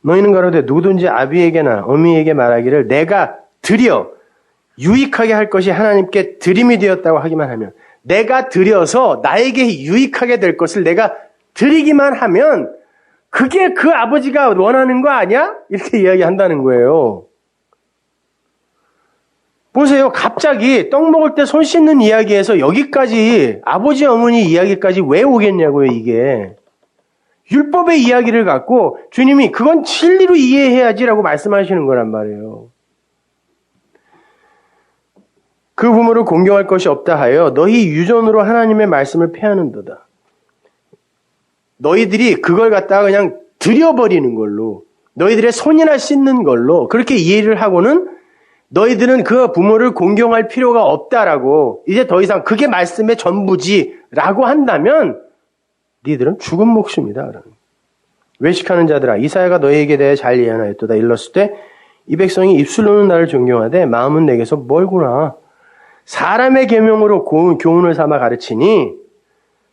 너희는 가로되 누구든지 아비에게나 어미에게 말하기를 내가 드려 유익하게 할 것이 하나님께 드림이 되었다고 하기만 하면 내가 드려서 나에게 유익하게 될 것을 내가 드리기만 하면 그게 그 아버지가 원하는 거 아니야? 이렇게 이야기한다는 거예요. 보세요. 갑자기 떡 먹을 때 손 씻는 이야기에서 여기까지 아버지 어머니 이야기까지 왜 오겠냐고요. 이게. 율법의 이야기를 갖고 주님이 그건 진리로 이해해야지라고 말씀하시는 거란 말이에요. 그 부모를 공경할 것이 없다 하여 너희 유전으로 하나님의 말씀을 폐하는도다. 너희들이 그걸 갖다가 그냥 들여버리는 걸로 너희들의 손이나 씻는 걸로 그렇게 이해를 하고는 너희들은 그 부모를 공경할 필요가 없다라고 이제 더 이상 그게 말씀의 전부지라고 한다면 너희들은 죽은 목숨이다. 외식하는 자들아 이사야가 너희에게 대해 잘 예언하였도다. 일렀을 때 이 백성이 입술로는 나를 존경하되 마음은 내게서 멀구나. 사람의 계명으로 교훈을 삼아 가르치니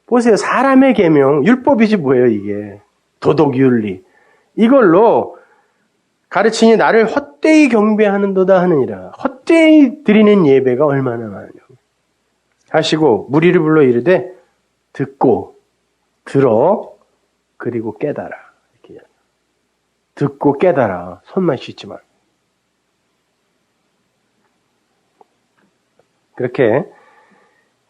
보세요. 사람의 계명 율법이지 뭐예요 이게. 도덕윤리 이걸로 가르치니 나를 헛되이 경배하는도다 하느니라. 헛되이 드리는 예배가 얼마나 많으냐고 하시고 무리를 불러 이르되 듣고 들어 그리고 깨달아. 이렇게 듣고 깨달아. 손만 씻지 말고. 그렇게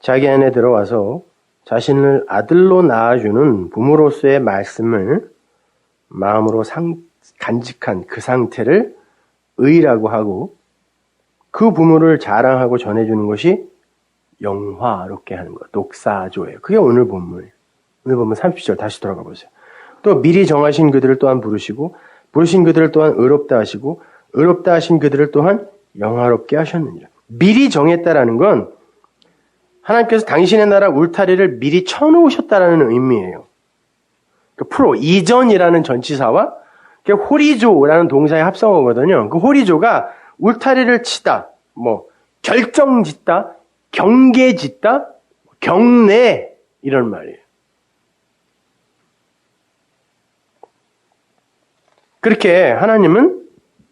자기 안에 들어와서 자신을 아들로 낳아주는 부모로서의 말씀을 마음으로 간직한 그 상태를 의라고 하고 그 부모를 자랑하고 전해주는 것이 영화롭게 하는 것, 독사조예요. 그게 오늘 본문이에요. 오늘 본문 30절 다시 돌아가 보세요. 또 미리 정하신 그들을 또한 부르시고 부르신 그들을 또한 의롭다 하시고 의롭다 하신 그들을 또한 영화롭게 하셨느니라. 미리 정했다라는 건 하나님께서 당신의 나라 울타리를 미리 쳐놓으셨다라는 의미예요. 그 프로 이전이라는 전치사와 호리조라는 동사의 합성어거든요. 그 호리조가 울타리를 치다, 결정짓다, 경계짓다, 경내 이런 말이에요. 그렇게 하나님은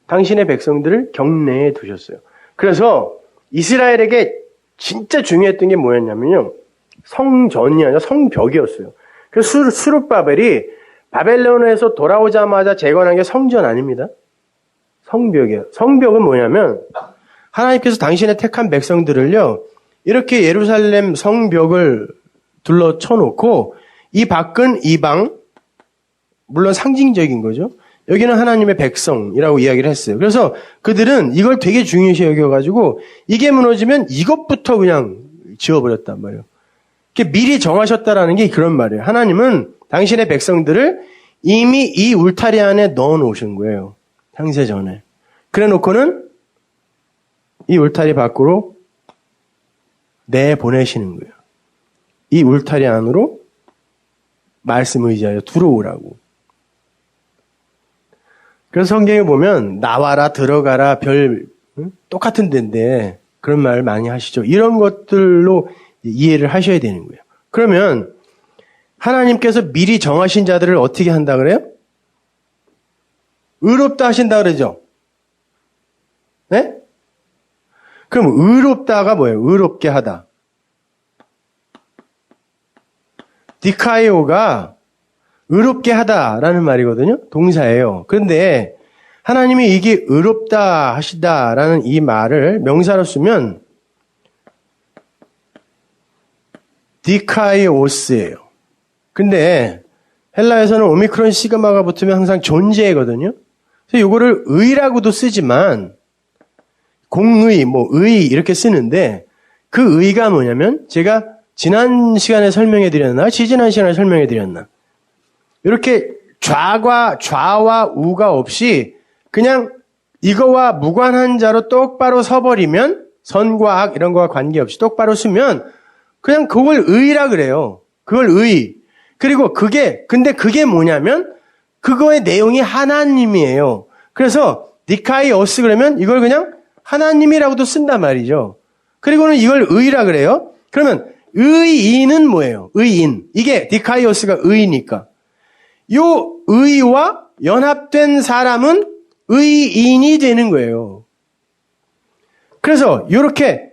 당신의 백성들을 경내에 두셨어요. 그래서 이스라엘에게 진짜 중요했던 게 뭐였냐면요. 성전이 아니라 성벽이었어요. 그래서 스룹바벨이 바벨론에서 돌아오자마자 재건한 게 성전 아닙니다. 성벽이에요. 성벽은 뭐냐면 하나님께서 당신의 택한 백성들을요. 이렇게 예루살렘 성벽을 둘러 쳐놓고 이 밖은 이방, 물론 상징적인 거죠. 여기는 하나님의 백성이라고 이야기를 했어요. 그래서 그들은 이걸 되게 중요시 여겨가지고 이게 무너지면 이것부터 그냥 지워버렸단 말이에요. 미리 정하셨다라는 게 그런 말이에요. 하나님은 당신의 백성들을 이미 이 울타리 안에 넣어놓으신 거예요. 창세 전에. 그래 놓고는 이 울타리 밖으로 내보내시는 거예요. 이 울타리 안으로 말씀 의지하여 들어오라고. 그래서 성경에 보면 나와라 들어가라 똑같은 데인데 그런 말 많이 하시죠. 이런 것들로 이해를 하셔야 되는 거예요. 그러면 하나님께서 미리 정하신 자들을 어떻게 한다 그래요? 의롭다 하신다 그러죠. 네? 그럼 의롭다가 뭐예요? 의롭게 하다. 디카이오가 의롭게 하다라는 말이거든요. 동사예요. 그런데 하나님이 이게 의롭다 하시다라는 이 말을 명사로 쓰면 디카이오스예요. 근데 헬라에서는 오미크론 시그마가 붙으면 항상 존재거든요. 그래서 이거를 의라고도 쓰지만 공의, 의 이렇게 쓰는데 그 의가 뭐냐면 제가 지난 시간에 설명해 드렸나? 지지난 시간에 설명해 드렸나? 이렇게 좌와 우가 없이 그냥 이거와 무관한 자로 똑바로 서버리면 선과 악 이런 거와 관계없이 똑바로 쓰면 그냥 그걸 의라 그래요. 그걸 의. 그리고 근데 그게 뭐냐면 그거의 내용이 하나님이에요. 그래서 니카이오스 그러면 이걸 그냥 하나님이라고도 쓴단 말이죠. 그리고는 이걸 의라 그래요. 그러면 의인은 뭐예요? 의인. 이게 디카이오스가 의니까. 요 의와 연합된 사람은 의인이 되는 거예요. 그래서 이렇게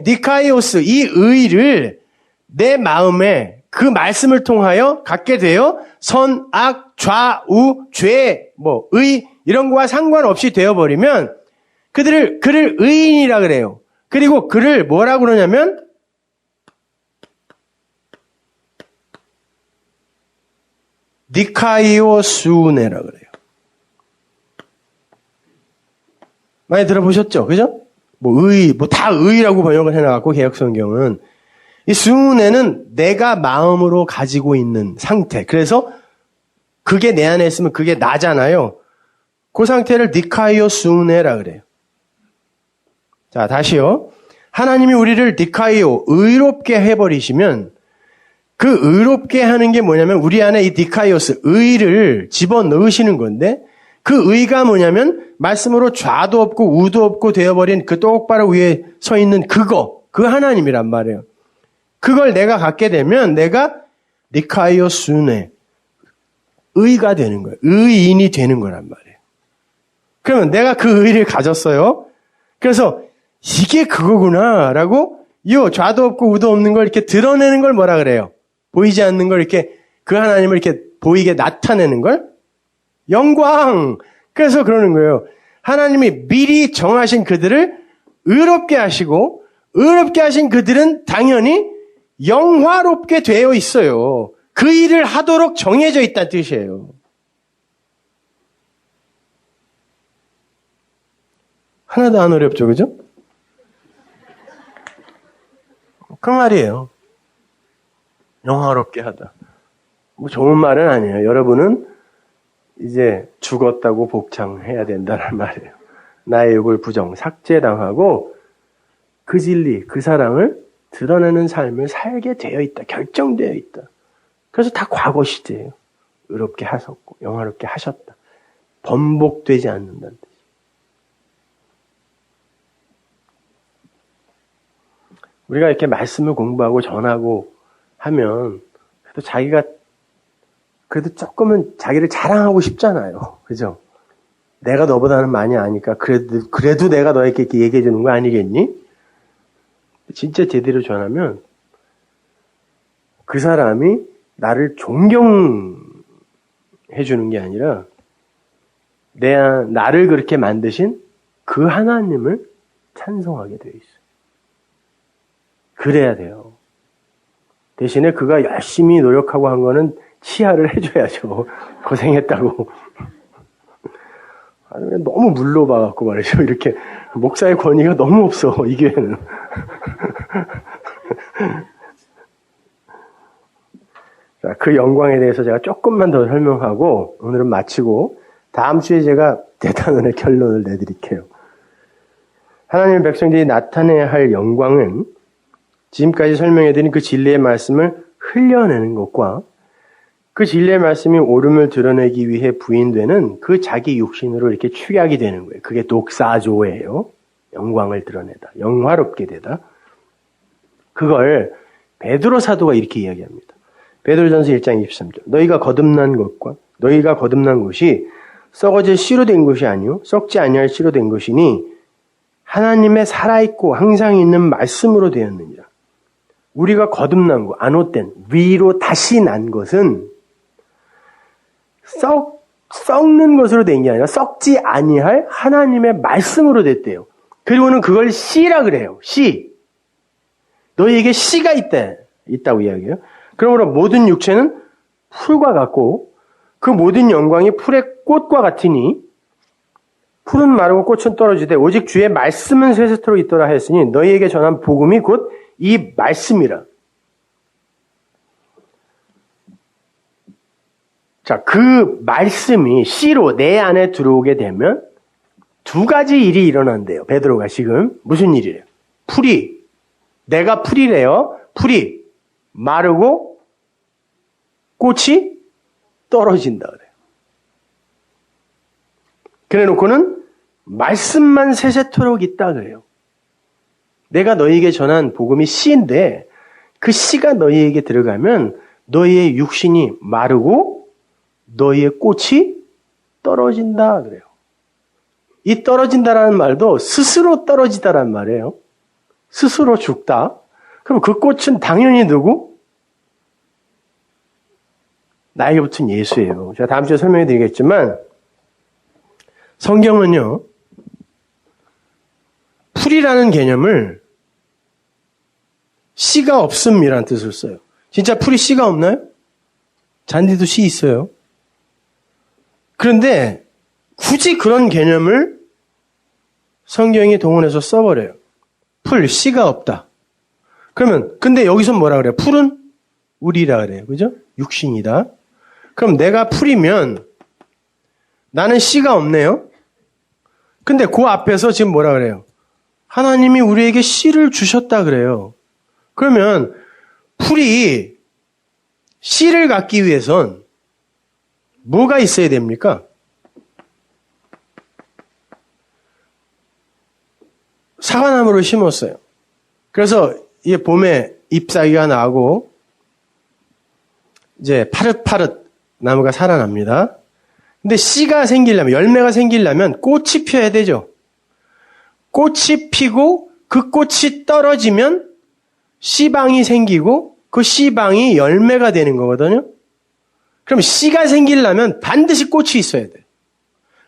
디카이오스 이 의를 내 마음에 그 말씀을 통하여 갖게 되어 선, 악, 좌우, 죄, 의 이런 거와 상관없이 되어버리면 그를 의인이라 그래요. 그리고 그를 뭐라고 그러냐면 니카이오수네라 그래요. 많이 들어보셨죠? 그죠? 다 의라고 번역을 해놔갖고 개역성경은 이 수네는 내가 마음으로 가지고 있는 상태. 그래서 그게 내 안에 있으면 그게 나잖아요. 그 상태를 니카이오수네라 그래요. 자, 다시요. 하나님이 우리를 니카이오, 의롭게 해버리시면 그 의롭게 하는 게 뭐냐면 우리 안에 이 디카이오스, 의를 집어넣으시는 건데 그 의가 뭐냐면 말씀으로 좌도 없고 우도 없고 되어버린 그 똑바로 위에 서 있는 그 하나님이란 말이에요. 그걸 내가 갖게 되면 내가 니카이오스네, 의가 되는 거예요. 의인이 되는 거란 말이에요. 그러면 내가 그 의를 가졌어요. 그래서 이게 그거구나라고 이 좌도 없고 우도 없는 걸 이렇게 드러내는 걸 뭐라 그래요? 보이지 않는 걸 이렇게 그 하나님을 이렇게 보이게 나타내는 걸 영광. 그래서 그러는 거예요. 하나님이 미리 정하신 그들을 의롭게 하시고 의롭게 하신 그들은 당연히 영화롭게 되어 있어요. 그 일을 하도록 정해져 있다는 뜻이에요. 하나도 안 어렵죠, 그죠? 그 말이에요. 영화롭게 하다. 좋은 말은 아니에요. 여러분은 이제 죽었다고 복창해야 된다는 말이에요. 나의 욕을 삭제당하고 그 진리, 그 사랑을 드러내는 삶을 살게 되어 있다. 결정되어 있다. 그래서 다 과거 시제예요. 의롭게 하셨고 영화롭게 하셨다. 번복되지 않는다는 뜻이에요. 우리가 이렇게 말씀을 공부하고 전하고 하면 그래도 자기가 그래도 조금은 자기를 자랑하고 싶잖아요. 그죠? 내가 너보다는 많이 아니까 그래도 내가 너에게 이렇게 얘기해 주는 거 아니겠니? 진짜 제대로 전하면 그 사람이 나를 존경해 주는 게 아니라 나를 그렇게 만드신 그 하나님을 찬송하게 되어 있어요. 그래야 돼요. 대신에 그가 열심히 노력하고 한 거는 치하를 해줘야죠. 고생했다고. 너무 물러봐갖고 말이죠. 이렇게 목사의 권위가 너무 없어, 이 교회는. 자, 그 영광에 대해서 제가 조금만 더 설명하고 오늘은 마치고 다음 주에 제가 대단원의 결론을 내드릴게요. 하나님의 백성들이 나타내야 할 영광은 지금까지 설명해드린 그 진리의 말씀을 흘려내는 것과 그 진리의 말씀이 옳음을 드러내기 위해 부인되는 그 자기 육신으로 이렇게 축약이 되는 거예요. 그게 독사조예요. 영광을 드러내다. 영화롭게 되다. 그걸 베드로 사도가 이렇게 이야기합니다. 베드로전서 1장 23절. 너희가 거듭난 것이 썩어질 씨로 된 것이 아니요 썩지 아니할 씨로 된 것이니 하나님의 살아있고 항상 있는 말씀으로 되었느니라. 우리가 거듭난 것, 안옷된 위로 다시 난 것은 썩는 것으로 된 게 아니라 썩지 아니할 하나님의 말씀으로 됐대요. 그리고는 그걸 씨라 그래요. 씨. 너희에게 씨가 있다고 이야기해요. 그러므로 모든 육체는 풀과 같고 그 모든 영광이 풀의 꽃과 같으니 풀은 마르고 꽃은 떨어지되 오직 주의 말씀은 세세토록 있더라 하였으니 너희에게 전한 복음이 곧 이 말씀이라. 자, 그 말씀이 씨로 내 안에 들어오게 되면 두 가지 일이 일어난대요. 베드로가 지금 무슨 일이래요? 내가 풀이래요. 풀이 마르고 꽃이 떨어진다 그래요. 그래 놓고는 말씀만 세세토록 있다 그래요. 내가 너희에게 전한 복음이 씨인데 그 씨가 너희에게 들어가면 너희의 육신이 마르고 너희의 꽃이 떨어진다 그래요. 이 떨어진다라는 말도 스스로 떨어지다라는 말이에요. 스스로 죽다. 그럼 그 꽃은 당연히 누구? 나에게 붙은 예수예요. 제가 다음 주에 설명해 드리겠지만 성경은요. 풀이라는 개념을 씨가 없음이라는 뜻을 써요. 진짜 풀이 씨가 없나요? 잔디도 씨 있어요. 그런데 굳이 그런 개념을 성경이 동원해서 써버려요. 풀, 씨가 없다. 그러면 근데 여기서 뭐라 그래요? 풀은 우리라 그래요. 그죠? 육신이다. 그럼 내가 풀이면 나는 씨가 없네요. 근데 그 앞에서 지금 뭐라 그래요? 하나님이 우리에게 씨를 주셨다 그래요. 그러면 풀이 씨를 갖기 위해선 뭐가 있어야 됩니까? 사과나무를 심었어요. 그래서 이게 봄에 잎사귀가 나고 이제 파릇파릇 나무가 살아납니다. 근데 씨가 생기려면, 열매가 생기려면 꽃이 피어야 되죠. 꽃이 피고 그 꽃이 떨어지면 씨방이 생기고 그 씨방이 열매가 되는 거거든요. 그럼 씨가 생기려면 반드시 꽃이 있어야 돼요.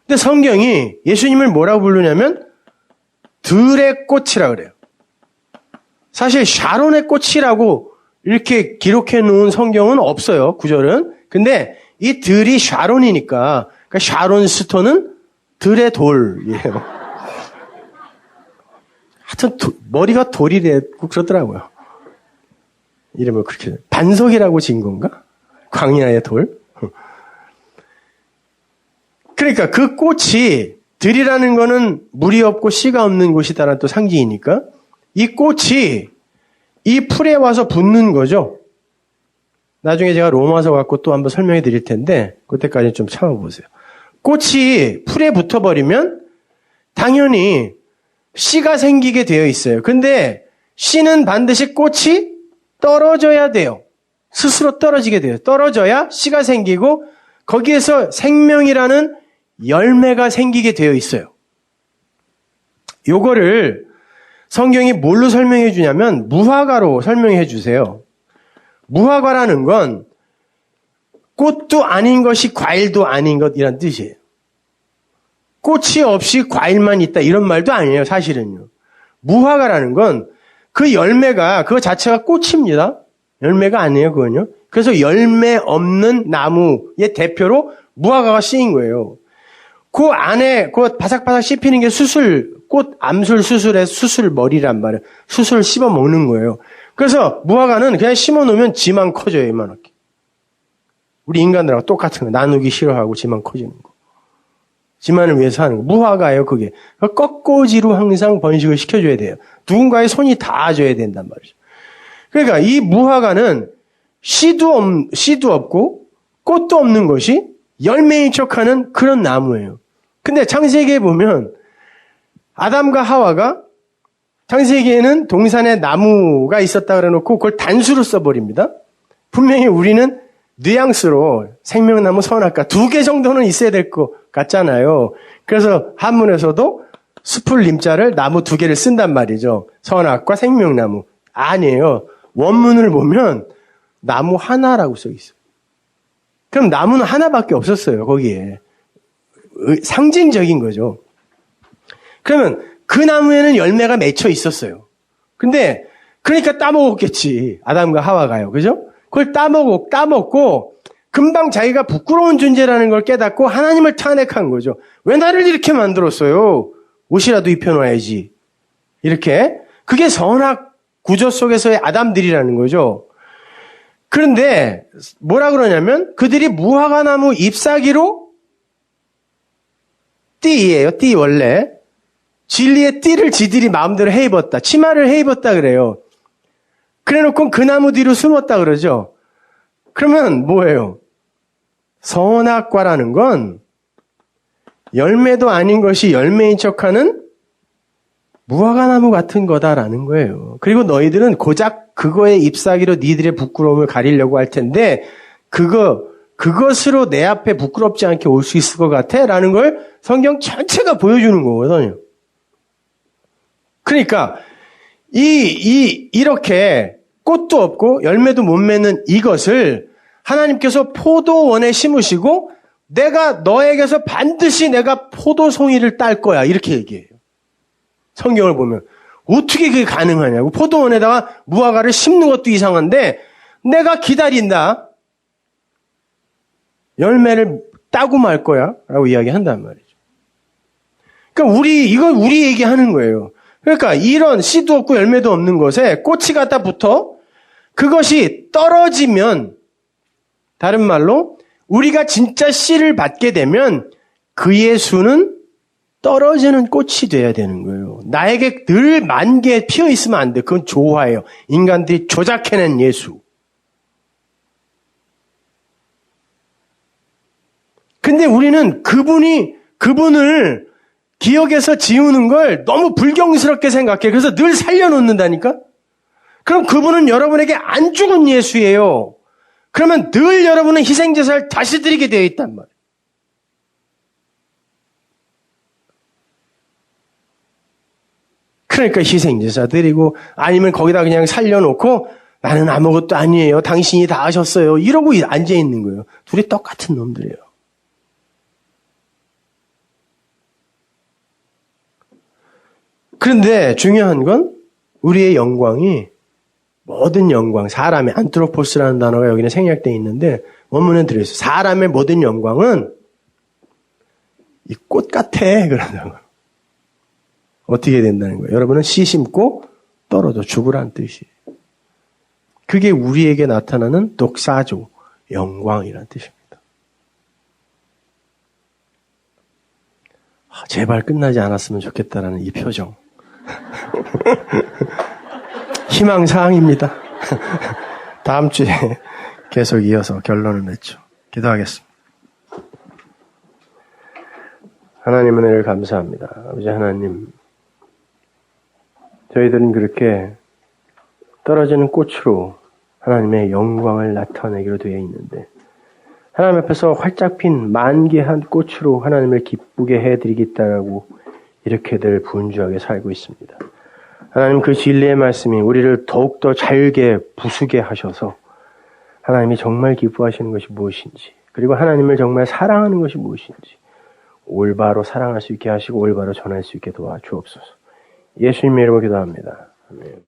근데 성경이 예수님을 뭐라고 부르냐면 들의 꽃이라 그래요. 사실 샤론의 꽃이라고 이렇게 기록해 놓은 성경은 없어요. 구절은. 근데 이 들이 샤론이니까 그러니까 샤론 스톤은 들의 돌이에요. 하여튼 머리가 돌이라고 그러더라고요. 이름을 그렇게 반석이라고 지은 건가? 광야의 돌. 그러니까 그 꽃이 들이라는 거는 물이 없고 씨가 없는 곳이다라는 또 상징이니까 이 꽃이 이 풀에 와서 붙는 거죠. 나중에 제가 로마서 갖고 또 한번 설명해 드릴 텐데 그때까지 좀 참아보세요. 꽃이 풀에 붙어버리면 당연히 씨가 생기게 되어 있어요. 근데 씨는 반드시 꽃이 떨어져야 돼요. 스스로 떨어지게 돼요. 떨어져야 씨가 생기고 거기에서 생명이라는 열매가 생기게 되어 있어요. 요거를 성경이 뭘로 설명해 주냐면 무화과로 설명해 주세요. 무화과라는 건 꽃도 아닌 것이 과일도 아닌 것이란 뜻이에요. 꽃이 없이 과일만 있다 이런 말도 아니에요. 사실은요. 무화과라는 건 그 열매가 그거 자체가 꽃입니다. 열매가 아니에요. 그건요. 그래서 열매 없는 나무의 대표로 무화과가 쓰인 거예요. 그 안에 그 바삭바삭 씹히는 게 꽃 암술 수술의 수술 머리란 말이에요. 수술을 씹어 먹는 거예요. 그래서 무화과는 그냥 심어 놓으면 지만 커져요. 이만하게. 우리 인간들하고 똑같은 거. 나누기 싫어하고 지만 커지는 거. 지만을 위해서 하는 거. 무화과예요, 그게. 꺾꽂이로 항상 번식을 시켜줘야 돼요. 누군가의 손이 닿아줘야 된단 말이죠. 그러니까 이 무화과는 씨도 없고 꽃도 없는 것이 열매인 척하는 그런 나무예요. 근데 창세기에 보면 아담과 하와가 창세기에는 동산에 나무가 있었다 그래놓고 그걸 단수로 써버립니다. 분명히 우리는 뉘앙스로 생명나무, 선악과 2개 정도는 있어야 될 것 같잖아요. 그래서 한문에서도 숲을 님자를 나무 2개를 쓴단 말이죠. 선악과 생명나무. 아니에요. 원문을 보면 나무 하나라고 써 있어요. 그럼 나무는 하나밖에 없었어요, 거기에. 상징적인 거죠. 그러면 그 나무에는 열매가 맺혀 있었어요. 근데 그러니까 따먹었겠지. 아담과 하와가요. 그죠? 그걸 따먹고 금방 자기가 부끄러운 존재라는 걸 깨닫고 하나님을 탄핵한 거죠. 왜 나를 이렇게 만들었어요? 옷이라도 입혀놔야지. 이렇게. 그게 선악 구조 속에서의 아담들이라는 거죠. 그런데 뭐라 그러냐면 그들이 무화과나무 잎사귀로 띠예요. 띠 원래. 진리의 띠를 지들이 마음대로 해 입었다. 치마를 해 입었다 그래요. 그래놓고 그 나무 뒤로 숨었다 그러죠. 그러면 뭐예요? 선악과라는 건 열매도 아닌 것이 열매인 척하는 무화과나무 같은 거다라는 거예요. 그리고 너희들은 고작 그거의 잎사귀로 니들의 부끄러움을 가리려고 할 텐데 그것으로 내 앞에 부끄럽지 않게 올 수 있을 것 같아? 라는 걸 성경 전체가 보여주는 거거든요. 그러니까 이렇게 꽃도 없고 열매도 못 맺는 이것을 하나님께서 포도원에 심으시고 내가 너에게서 반드시 내가 포도송이를 딸 거야. 이렇게 얘기해요. 성경을 보면. 어떻게 그게 가능하냐고. 포도원에다가 무화과를 심는 것도 이상한데 내가 기다린다. 열매를 따고 말 거야. 라고 이야기한단 말이죠. 그러니까 이건 우리 얘기하는 거예요. 그러니까 이런 씨도 없고 열매도 없는 것에 꽃이 갖다 붙어 그것이 떨어지면 다른 말로 우리가 진짜 씨를 받게 되면 그의 수는 떨어지는 꽃이 돼야 되는 거예요. 나에게 늘 10,000개 피어 있으면 안 돼. 그건 조화예요. 인간들이 조작해낸 예수. 근데 우리는 그분을 기억에서 지우는 걸 너무 불경스럽게 생각해. 그래서 늘 살려놓는다니까? 그럼 그분은 여러분에게 안 죽은 예수예요. 그러면 늘 여러분은 희생제사를 다시 드리게 되어 있단 말이에요. 그러니까 희생제사 드리고 아니면 거기다 그냥 살려놓고 나는 아무것도 아니에요. 당신이 다 하셨어요. 이러고 앉아있는 거예요. 둘이 똑같은 놈들이에요. 그런데 중요한 건 우리의 영광이 모든 영광, 사람의 안트로포스라는 단어가 여기는 생략되어 있는데 원문에 들어있어요. 사람의 모든 영광은 이 꽃 같아. 그런다고. 어떻게 된다는 거예요? 여러분은 씨 심고 떨어져 죽으란 뜻이에요. 그게 우리에게 나타나는 독사조, 영광이란 뜻입니다. 제발 끝나지 않았으면 좋겠다라는 이 표정. 희망사항입니다. 다음 주에 계속 이어서 결론을 맺죠. 기도하겠습니다. 하나님 은혜를 감사합니다. 아버지 하나님, 저희들은 그렇게 떨어지는 꽃으로 하나님의 영광을 나타내기로 되어 있는데 하나님 앞에서 활짝 핀 만개한 꽃으로 하나님을 기쁘게 해드리겠다라고 이렇게들 분주하게 살고 있습니다. 하나님 그 진리의 말씀이 우리를 더욱더 잘게 부수게 하셔서 하나님이 정말 기뻐하시는 것이 무엇인지 그리고 하나님을 정말 사랑하는 것이 무엇인지 올바로 사랑할 수 있게 하시고 올바로 전할 수 있게 도와주옵소서. 예수님의 이름으로 기도합니다. 아멘.